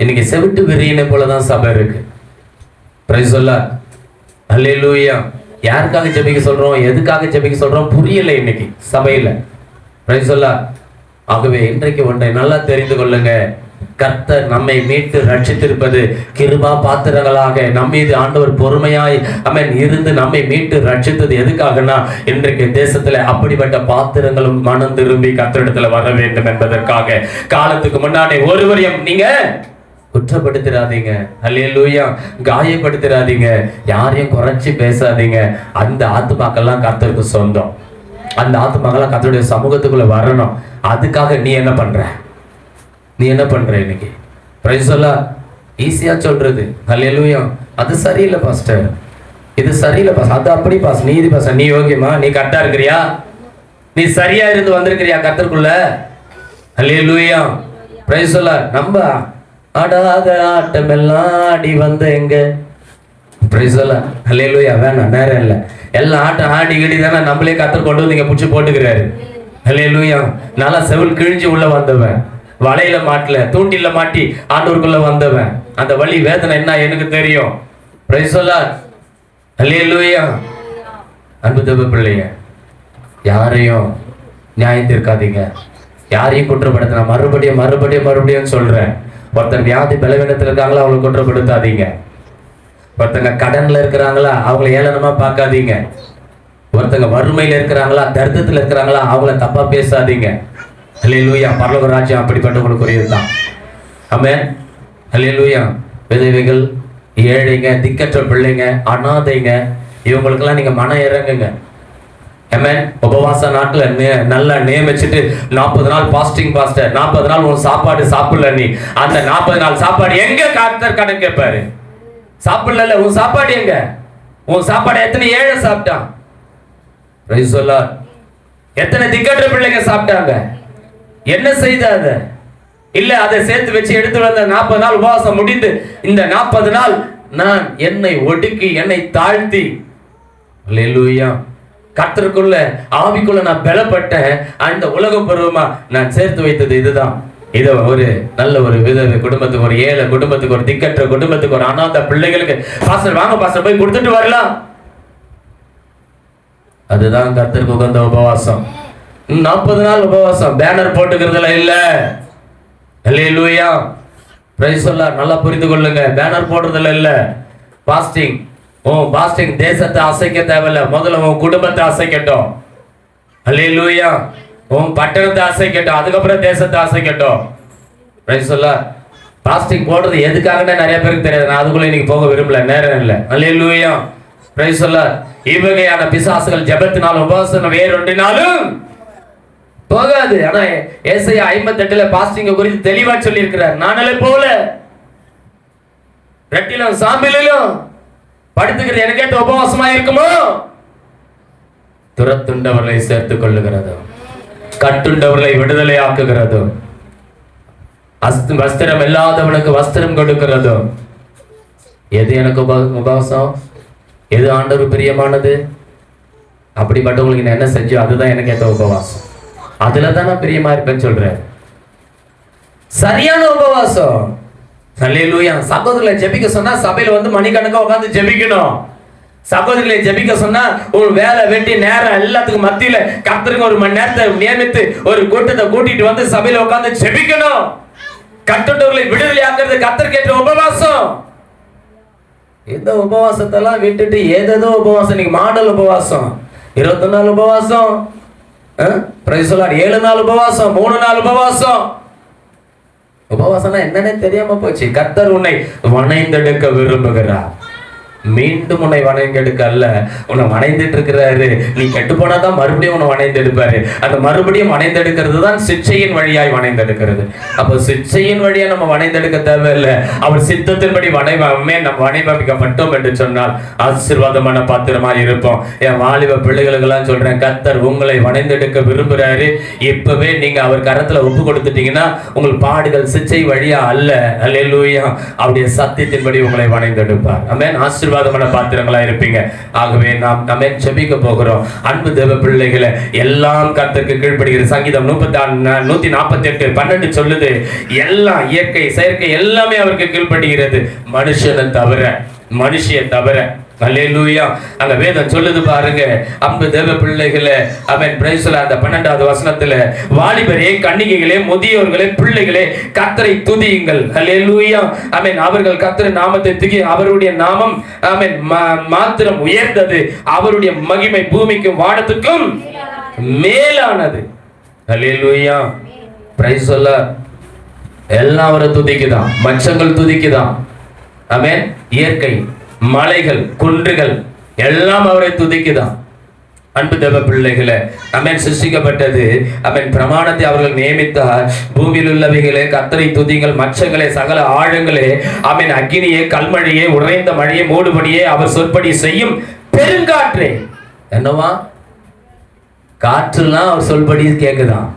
[SPEAKER 1] இன்னைக்கு செவிட்டு வெறியினை போலதான் சபை இருக்கு. Praise the Lord. அல்லேலூயா. யாருக்காக ஜெபிக்க சொல்றோம், எதுக்காக ஜெபிக்க சொல்றோம் புரியல இன்னைக்கு சபையில. Praise the Lord. ஆகவே இன்றைக்கு ஒன்றை நல்லா தெரிந்து கொள்ளுங்க, கர்த்தர் நம்மை மீட்டு ரட்சித்திருப்பது கிருபா பாத்திரங்களாக நம் மீது ஆண்டவர் பொறுமையாய் இருந்து நம்மை மீட்டு ரட்சித்தது எதுக்காகனா, இன்றைக்கு தேசத்துல அப்படிப்பட்ட பாத்திரங்களும் மனம் திரும்பி கர்த்தரிடத்துல வர வேண்டும் என்பதற்காக. காலத்துக்கு முன்னாடி ஒருவரையும் நீங்க குற்றப்படுத்திடாதீங்க. அல்லேலூயா. காயப்படுத்திடாதீங்க, யாரையும் குறைச்சி பேசாதீங்க. அந்த ஆத்துமாக்கெல்லாம் கர்த்தருக்கு சொந்தம். அந்த ஆத்துமாக்கெல்லாம் கர்த்தருடைய சமூகத்துக்குள்ள வரணும். அதுக்காக நீ என்ன பண்ற, நீ என்ன பண்ற இன்னைக்கு? Price the Lord. ஈஸியா சொல்றது அல்லேலூயா. அது சரியில்லை பாஸ்டர், இது சரியில்லை பாஸ், அது அப்படி பாஸ், நீதி பாஸ், நீ யோகியமா, நீ கரெக்டா இருக்கிறியா, நீ சரியா இருந்து வந்திருக்கிறியா கர்த்தருக்குள்ள? அல்லேலூயா. Praise the Lord. நம்ம ஆடாத ஆட்டம் எல்லாம் ஆடி வந்த எங்க. Praise the Lord. அல்லேலூயா. வேணாம், நேரம் இல்லை. எல்லாம் ஆட்டம் ஆடி கிடி தானே நம்மளே கர்த்தர் கொண்டு வந்து இங்க பிடிச்சி போட்டுக்கிறாரு. அல்லேலூயா. நல்லா செவில் கிழிஞ்சு உள்ள வந்தவன், வலையில மாட்டல தூண்டில மாட்டி ஆண்டவருக்குள்ள வந்தவன், அந்த வலி வேதனை என்ன எனக்கு தெரியும். Praise the Lord. அல்லேலூயா. அன்பு தேவ பிள்ளைங்க, யாரையும் நியாயத்திற்காதீங்க, யாரையும் குற்றப்படுத்த. மறுபடியும் மறுபடியும் மறுபடியும் சொல்றேன், ஒருத்தர் வியாதி பலவீனத்தில் இருக்காங்களா அவங்களை குற்றப்படுத்தாதீங்க. ஒருத்தங்க கடன்ல இருக்கிறாங்களா அவங்களை ஏளனமா பார்க்காதீங்க. ஒருத்தங்க வறுமையில இருக்கிறாங்களா தரித்திரத்துல இருக்கிறாங்களா அவங்கள தப்பா பேசாதீங்க. அல்லேலூயா. பரலோக ராஜ்யம் அப்படிப்பட்டவங்களுக்கு உரியதுதான். ஆமென். அல்லேலூயா. விதவைகள், ஏழைங்க, திக்கற்ற பிள்ளைங்க, அனாதைங்க, இவங்களுக்கெல்லாம் நீங்க மனம் இறங்குங்க. ஆமென். உபவாச நாட்களை நல்லா நியமிச்சுட்டு 40 நாள் பாஸ்டிங் பாஸ்டர், 40 நாள் உன் சாப்பாடு சாப்பிடல, நீ அந்த 40 நாள் சாப்பாடு எங்க கர்த்தர் கணக்கு கேட்பாரு. சாப்பிடல, உன் சாப்பாடு எங்க? உன் சாப்பாடு எத்தனை ஏழை சாப்பிட்டான்? Price the Lord. எத்தனை திக்கற்ற பிள்ளைங்க சாப்பிட்டாங்க? என்ன செய்தாங்க? இல்ல அதை சேர்த்து வச்சு எடுத்து வந்த 40 நாள் உபவாசம் முடிந்து இந்த 40 நாள் நான் என்னை ஒடுக்கி என்னை தாழ்த்தி, அல்லேலூயா, கர்த்தருக்குள்ள ஆவிக்குள்ள நான் பலப்பட்டேன். அந்த உலக பருவமா நான் சேர்த்து வைத்தது இதுதான். இத ஒரு நல்ல ஒரு விதவை குடும்பத்துக்கு, ஒரு ஏழை குடும்பத்துக்கு, ஒரு திக்கற்ற குடும்பத்துக்கு, ஒரு அனாதை பிள்ளைகளுக்கு பாஸ்டர் வாங்க பாஸ்டர் போய் கொடுத்துட்டு வரலாம். அதுதான் கர்த்தருக்கு உகந்த உபவாசம். 40 நாள் உபவாசம் பேனர் போட்டுக்கிறதுல இல்ல. அல்லேலூயா, பிரைஸ் தி லார்ட். நல்லா புரிந்து கொள்ளுங்க. பேனர் போடுறதுல இல்ல. பாஸ்டிங், பாஸ்டிங் தேசத்தை அசைக்க தேவையில்ல. முதல்ல உன் குடும்பத்தை அசைக்கட்டும். அல்லேலூயா, உன் பட்டணத்தை அசைக்கட்டும், அதுக்கப்புறம் தேசத்தை அசைக்கட்டும். Praise the Lord. பாஸ்டிங் போடுறது எதுக்காகன்னு நிறைய பேருக்கு தெரியாது. நான் அதுக்குள்ள இன்னைக்கு போக விரும்பல, நேரம் இல்லை. அல்லேலூயா, பிரைஸ் தி லார்ட். இவ்வகையான பிசாசுகள் ஜெபத்தினாலும் உபவாசம் வேறொன்றினாலும் போகாது. ஆனா ஏசாயா 58 பாஸ்டிங் குறித்து தெளிவா சொல்லி இருக்கிறார். நானே போல ரெட்டிலும் சாம்பிலும் படுத்துக்கிறது எனக்கேற்ற உபவாசமா இருக்குமோ? துரத்துண்டவர்களை சேர்த்துக் கொள்ளுகிறதோ, கட்டுண்டவர்களை விடுதலை ஆக்குகிறதோ, வஸ்திரம் இல்லாதவனுக்கு வஸ்திரம் கொடுக்கிறதோ. எது எனக்கு உபவாசம்? எது ஆண்டவர் பிரியமானது? அப்படிப்பட்டவங்களுக்கு நான் என்ன செஞ்சோ அதுதான் எனக்கு ஏற்ற உபவாசம். அதுலதான் நான் பிரியமா இருப்பேன்னு சொல்றேன். சரியான உபவாசம். அல்லேலூயா. சகோதரர்களை ஜெபிக்க சொன்னா சபையில வந்து மணிக்கணக்கா உட்கார்ந்து ஜெபிக்கணும். சகோதரர்களை ஜெபிக்க சொன்னா ஒரு வேலை வெட்டி நேரம் எல்லாத்துக்கும் மத்தியில கர்த்தருக்கு ஒரு மணி நேரத்தை நியமித்து ஒரு கூட்டத்தை கூட்டிட்டு வந்து சபையில உட்கார்ந்து ஜெபிக்கணும். கட்டுண்டவர்களை விடுதலை ஆக்குறது கர்த்தருக்கு ஏற்ற உபவாசம். இந்த உபவாசத்தெல்லாம் விட்டுட்டு ஏதேதோ உபவாசம். இன்னைக்கு மாடல் உபவாசம், 21 நாள் உபவாசம், 7 நாள் உபவாசம், 3 நாள் உபவாசம். உபவாசம்னா என்னன்னே தெரியாம போச்சு. கர்த்தர் உன்னை வணைந்தெடுக்க விரும்புகிறார். மீண்டும் உன்னை வணைந்தெடுக்க அல்ல, உன்னை வணைந்துட்டு இருக்கிறாரு. நீ கெட்டு போனாதான் மறுபடியும் உன்னை வணைந்தெடுப்பாரு. அந்த மறுபடியும் வணைந்தெடுக்கிறது தான் சிட்சையின் வழியாய் வணைந்தெடுக்கிறது. அப்போ சிட்சையின் வழியா நம்ம வணைந்தெடுக்க தேவையில்லை. அவர் சித்தத்தின்படி நம்ம வணைபமிக்கப்பட்டோம் என்று சொன்னால் ஆசீர்வாதமான பாத்திரமா இருப்போம். என் வாலிப பிள்ளைகளுக்கெல்லாம் சொல்றேன், கர்த்தர் உங்களை வணைந்தெடுக்க விரும்புறாரு. இப்பவே நீங்க அவர் கரத்துல ஒப்பு கொடுத்துட்டீங்கன்னா உங்கள் பாடுகள் சிட்சை வழியா அல்ல. அல்லேலூயா, அவருடைய சத்தியத்தின்படி உங்களை வணைந்தெடுப்பார். ஆமென். ஆசீர்வாதமான பாத்திரங்களா இருப்பீங்க. ஆகவே நாம் நம்ம ஜெபிக்க போகிறோம். அன்பு தேவ பிள்ளைகளை, எல்லாம் கர்த்தருக்கு கீழ்ப்படுகிறது. சங்கீதம் 148:12 சொல்லுது, எல்லாம் இயற்கை செயற்கை எல்லாமே அவருக்கு கீழ்ப்படுகிறது, மனுஷனை தவிர, மனுஷியை தவிர. அல்லேலூயா. அங்க வேதம் சொல்லுது பாருங்க, அன்பு தேவ பிள்ளைகளே. ஆமென். Praise the Lord. அந்த 12வது வசனத்துல, வாலிபரே, கன்னிகைகளே, முதியோர்களே, பிள்ளைகளே, கர்த்தரை துதியுங்கள். அல்லேலூயா. ஆமென். அவர்கள் கர்த்தர் நாமத்தை துதி, அவருடைய நாமம் ஆமென் மாத்திரம் உயர்ந்தது, அவருடைய மகிமை பூமிக்கும் வானத்துக்கும் மேலானது. அல்லேலூயா. Praise the Lord. எல்லாம் அவரை துதிக்குதான், மச்சங்கள் துதிக்குதான். ஆமென். இயற்கை, மலைகள், குன்றுகள் எல்லாம் அவரை துதிக்குதான். அன்பு தேவ பிள்ளைகளே, ஆமென். சிருஷ்டிக்கப்பட்டது, ஆமென், பிரமாணத்தை அவர்கள் நியமித்தார். பூமியில் உள்ளவைகளே கர்த்தரை துதிங்கள், மச்சங்களே, சகல ஆழங்களே, ஆமென், அக்கினியே, கல்மழையே, உறைந்த மழையே, மூடுபடியே, அவர் சொற்படி செய்யும் பெருங்காற்றே. என்னவா? காற்றுலாம் அவர் சொல்படி கேக்குதான்.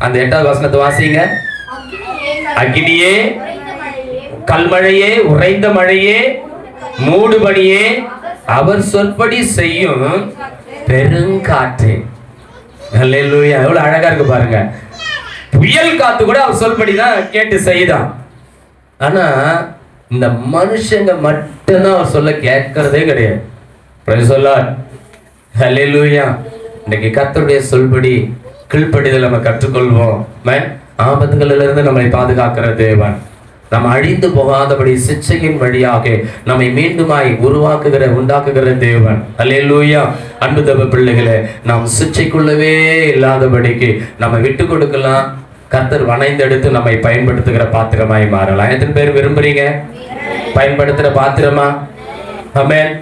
[SPEAKER 1] அந்த 8வது வசனத்தை வாசிங்க. அக்கினியே, கல்மழையே, உறைந்த மழையே, மூடுபடியே, அவர் சொற்படி செய்யும் பெருங்காற்றே. அல்லேலூயா. எவ்வளவு அழகா இருக்கு பாருங்க. புயல் காத்து கூட அவர் சொல்படிதான் கேட்டு செய்தான். ஆனா இந்த மனுஷங்க மட்டும்தான் அவர் சொல்ல கேட்கறதே கிடையாது. Praise the Lord. அல்லேலூயா. இன்னைக்கு கர்த்தருடைய சொல்படி கீழ்ப்படிதல் நம்ம கற்றுக்கொள்வோம். ஆபத்துகளிலிருந்து இருந்து நம்மை பாதுகாக்கிற தேவன், நம்ம அழிந்து போகாதபடி சிட்சையின் வழியாக நம்மை மீண்டுமாய் உண்டாக்குகிற தேவன். அல்லேலூயா. அன்பு தேவ பிள்ளைகளே, நாம் சிட்சைக்குள்ளவே இல்லாதபடிக்கு நம்ம விட்டு கொடுக்கலாம். கர்த்தர் வணைந்தெடுத்து நம்மை பயன்படுத்துகிற பாத்திரமாய் மாறலாம். எத்தனை பேர் விரும்புறீங்க பயன்படுத்துற பாத்திரமா? ஆமென்.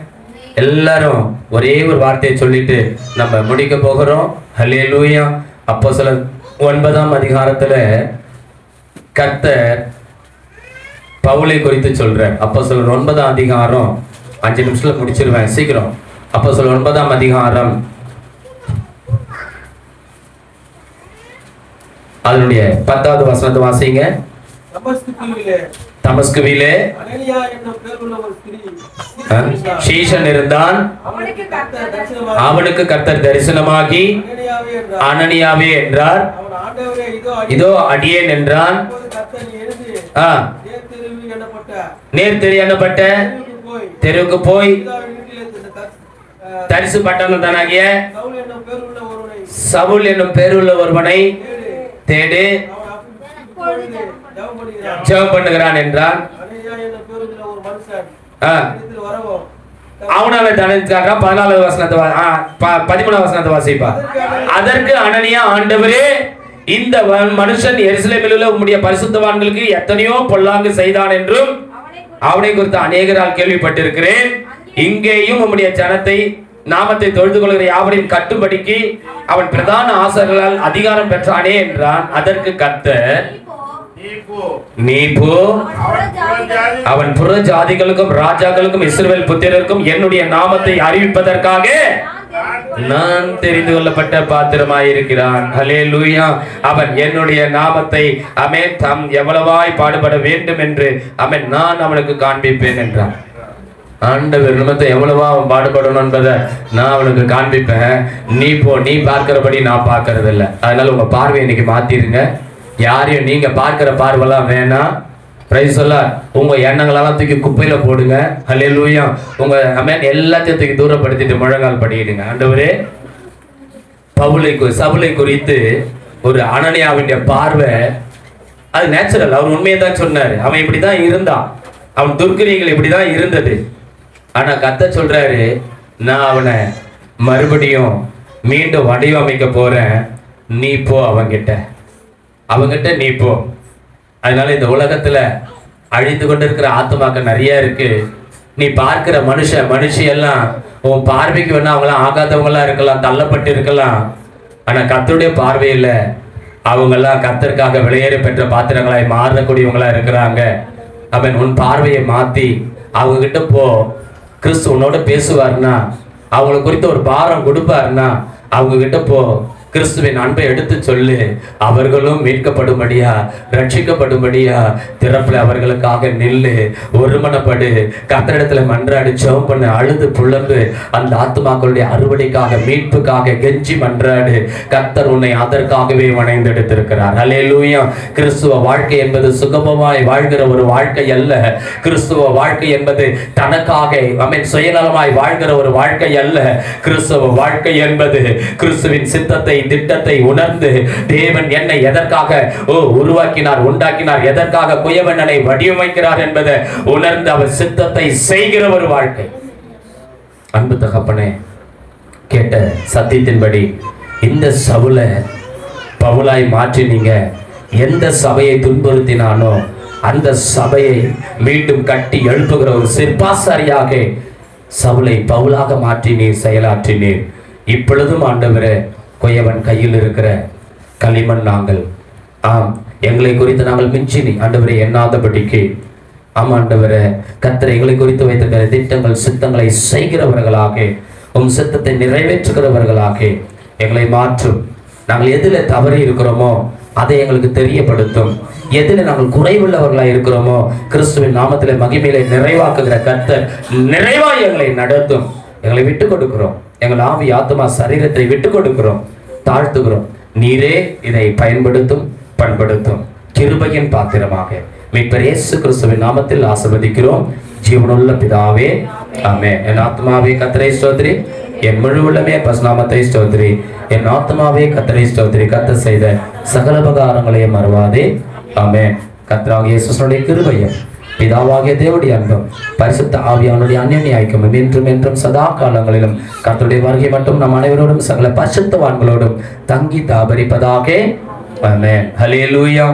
[SPEAKER 1] எல்லாரும் ஒரே ஒரு வார்த்தையை சொல்லிட்டு நம்ம முடிக்க போகிறோம். அல்லேலூயா. அப்போஸ்தலர் 9ஆம் அதிகாரத்துல கர்த்தர் பவுலை குறித்து சொல்றேன். அப்போஸ்தலர் 9ஆம் அதிகாரம் 5 நிமிஷத்துல முடிச்சிருவேன், சீக்கிரம். அப்போஸ்தலர் 9ஆம் அதிகாரம் அதனுடைய 10வது வசனத்தை வாசிங்க. தமஸ்குவிலே சீஷன் இருந்தான். அவனுக்கு கர்த்தர் தரிசனமாகி அனனியாவே என்றார். இதோ அடியேன் என்றான். நேர்த்தெரி எண்ணப்பட்ட தெருவுக்கு போய் தரிசு பட்டணத்தானாகிய சவுல் என்னும் பேருள்ள ஒருவனை தேடு, ஜெபம் பண்ணுகிறான் என்றான். அவனால தனக்காக 14வது வசனத்தை 13வது வசனத்தை வாசிப்பா. அதற்கு அனனியா, ஆண்டவரே, இந்த மனுஷன் எருசலேமில் உள்ள உம்முடைய பரிசுத்தவான்களுக்கு எத்தனையோ பொல்லாங்கு செய்தான் என்றும் அவனை குறித்து அநேகரால் கேள்விப்பட்டிருக்கிறேன். இங்கேயும் உம்முடைய ஜனத்தை நாமத்தை தொழுது கொள்கிற யாவரையும் கட்டும்படிக்கு அவன் பிரதான ஆசாரியர்களால் அதிகாரம் பெற்றானே என்றான். அதற்கு கர்த்தர், நீ போ, அவன் புற ஜாதிகளுக்கும் ராஜாக்களுக்கும் இஸ்ரவேல் புத்திரருக்கும் என்னுடைய நாமத்தை அறிவிப்பதற்காக நான் தெரிந்து கொள்ளப்பட்ட பாத்திரமாயிருக்கிறான். ஹல்லேலூயா. அவன் என்னுடைய நாமத்தை தாம் எவ்வளவாய் பாடுபட வேண்டும் என்று நான் அவனுக்கு காண்பிப்பேன் என்றான். ஆண்டவர் நிமித்தம் எவ்வளவா அவன் பாடுபடணும் என்பதை நான் அவனுக்கு காண்பிப்பேன். நீ போ, நீ பார்க்கிறபடி நான் பார்க்கறது இல்லை. அதனால உங்க பார்வையை இன்னைக்கு மாத்திருங்க. யாரையும் நீங்க பார்க்கிற பார்வைலாம் வேணாம். பிரைஸ் சொல்ல, உங்க எண்ணங்களெல்லாம் தூக்கி குப்பையில போடுங்க. ஹல்லேலூயா. உங்க எல்லாத்தையும் தூக்கி தூரப்படுத்திட்டு முழங்கால் படிக்கிடுங்க. ஆண்டவரே, சவுலை குறித்து ஒரு அனனியாவின் பார்வை அது நேச்சுரல். அவர் உண்மையை தான் சொன்னாரு. அவன் இப்படிதான் இருந்தான், அவன் துர்க்கிரியங்கள் இப்படிதான் இருந்தது. ஆனா கர்த்தர் சொல்றாரு, நான் அவனை மறுபடியும் மீண்டும் வடிவமைக்க போறேன். நீ போ, அவங்கிட்ட நீ போ. அதனால இந்த உலகத்துல அழிந்து கொண்டிருக்கிற ஆத்மாக்கள் நிறைய இருக்கு. நீ பார்க்கிற மனுஷி எல்லாம் உன் பார்வைக்கு வேணா அவங்களாம் ஆகாதவங்களா இருக்கலாம், தள்ளப்பட்டு இருக்கலாம். ஆனா கர்த்தருடைய பார்வையில அவங்கெல்லாம் கர்த்தருக்காக வெளியேறி பெற்ற பாத்திரங்களாய் மாறக்கூடியவங்களா இருக்கிறாங்க. அவன் உன் பார்வையை மாத்தி அவங்க கிட்ட போ. கிறிஸ்து உன்னோட பேசுவார்னா, அவங்களை குறித்து ஒரு பாரம் கொடுப்பாருன்னா அவங்க கிட்ட போ. கிறிஸ்துவின் அன்பை எடுத்து சொல்லு. அவர்களும் மீட்கப்படும்படியா, ரட்சிக்கப்படும்படியா திறப்புல அவர்களுக்காக நில்லு, ஒருமனப்படு, கர்த்தரிடத்துல மன்றாடி ஜெபம் பண்ணு, அழுது புலம்பு. அந்த ஆத்துமாக்களுடைய அறுவடைக்காக, மீட்புக்காக கெஞ்சி மன்றாடு. கர்த்தர் உன்னை அதற்காகவே வணைந்தெடுத்திருக்கிறார். ஹல்லேலூயா. கிறிஸ்துவ வாழ்க்கை என்பது சுகமமாய் வாழ்கிற ஒரு வாழ்க்கை அல்ல. கிறிஸ்துவ வாழ்க்கை என்பது தனக்காக சுயநலமாய் வாழ்கிற ஒரு வாழ்க்கை அல்ல. கிறிஸ்துவ வாழ்க்கை என்பது கிறிஸ்துவின் சித்தத்தை, திட்டத்தை உணர்ந்து தேவன் என்னை எதற்காக உருவாக்கினார், உண்டாக்கினார், எதற்காக குயவனனை வடிவமைக்கிறார் என்பதை உணர்ந்து அவர் சித்தத்தை செய்கிற ஒரு வாழ்க்கை. அன்பு தகப்பனே, கேட்ட சத்தியத்தின்படி இந்த சவுலை பவுலாய் மாற்றினீங்க. எந்த சபையை துன்புறுத்தினானோ அந்த சபையை மீண்டும் கட்டி எழுப்புகிற ஒரு சிற்பாசாரியாக சவுலை பவுலாக மாற்றினீர், செயலாற்றினீர். இப்பொழுதும் ஆண்டவரே, குயவன் கையில் இருக்கிற களிமண் நாங்கள், எங்களை குறித்து நாங்கள் மிஞ்சினி ஆண்டவரை எண்ணாதபடிக்கு, ஆண்டவரே, கர்த்தர் எங்களை குறித்து வைத்திருக்கிற திட்டங்கள், சித்தங்களை செய்கிறவர்களாக, உம் சித்தத்தை நிறைவேற்றுகிறவர்களாக எங்களை மாற்றும். நாங்கள் எதில் தவறி இருக்கிறோமோ அதை எங்களுக்கு தெரியப்படுத்தும். எதில் நாங்கள் குறைவுள்ளவர்களாக இருக்கிறோமோ கிறிஸ்துவின் நாமத்தில் மகிமையிலே நிறைவாக்குகிற கர்த்தர் நிறைவாய் எங்களை நடத்தும். எங்களை விட்டு கொடுக்கிறோம். எங்கள் ஆவி, ஆத்மா, சரீரத்தை விட்டு கொடுக்கிறோம், தாழ்த்துகிறோம். நீரே இதை பயன்படுத்தும், பண்படுத்தும். கிருபையின் பாத்திரமாக மீட்பர் இயேசு கிறிஸ்துவின் நாமத்தில் ஆசீர்வதிக்கிறோம். ஜீவனுள்ள பிதாவே, ஆமென். என் ஆத்மாவே கர்த்தரை ஸ்தோத்திரி, என் முழு உள்ளமே பரிசுநாமத்தை ஸ்தோத்திரி. என் ஆத்மாவே கர்த்தரை ஸ்தோத்திரி. கர்த்தர் செய்த சகல உபகாரங்களையும் மறவாதே. ஆமென். கர்த்தராகிய இயேசுவினுடைய கிருபையும், பிதாவாகிய தேவனுடைய அன்பும், பரிசுத்த ஆவியானுடைய அந்யோன்ய ஐக்கியமும் என்றும் என்றும் சதா காலங்களிலும் கர்த்தருடைய வருகை மட்டும் நம் அனைவரோடும் சகல பரிசுத்தவான்களோடும் தங்கி தாபரிப்பதாக. ஆமென். ஹல்லேலூயா.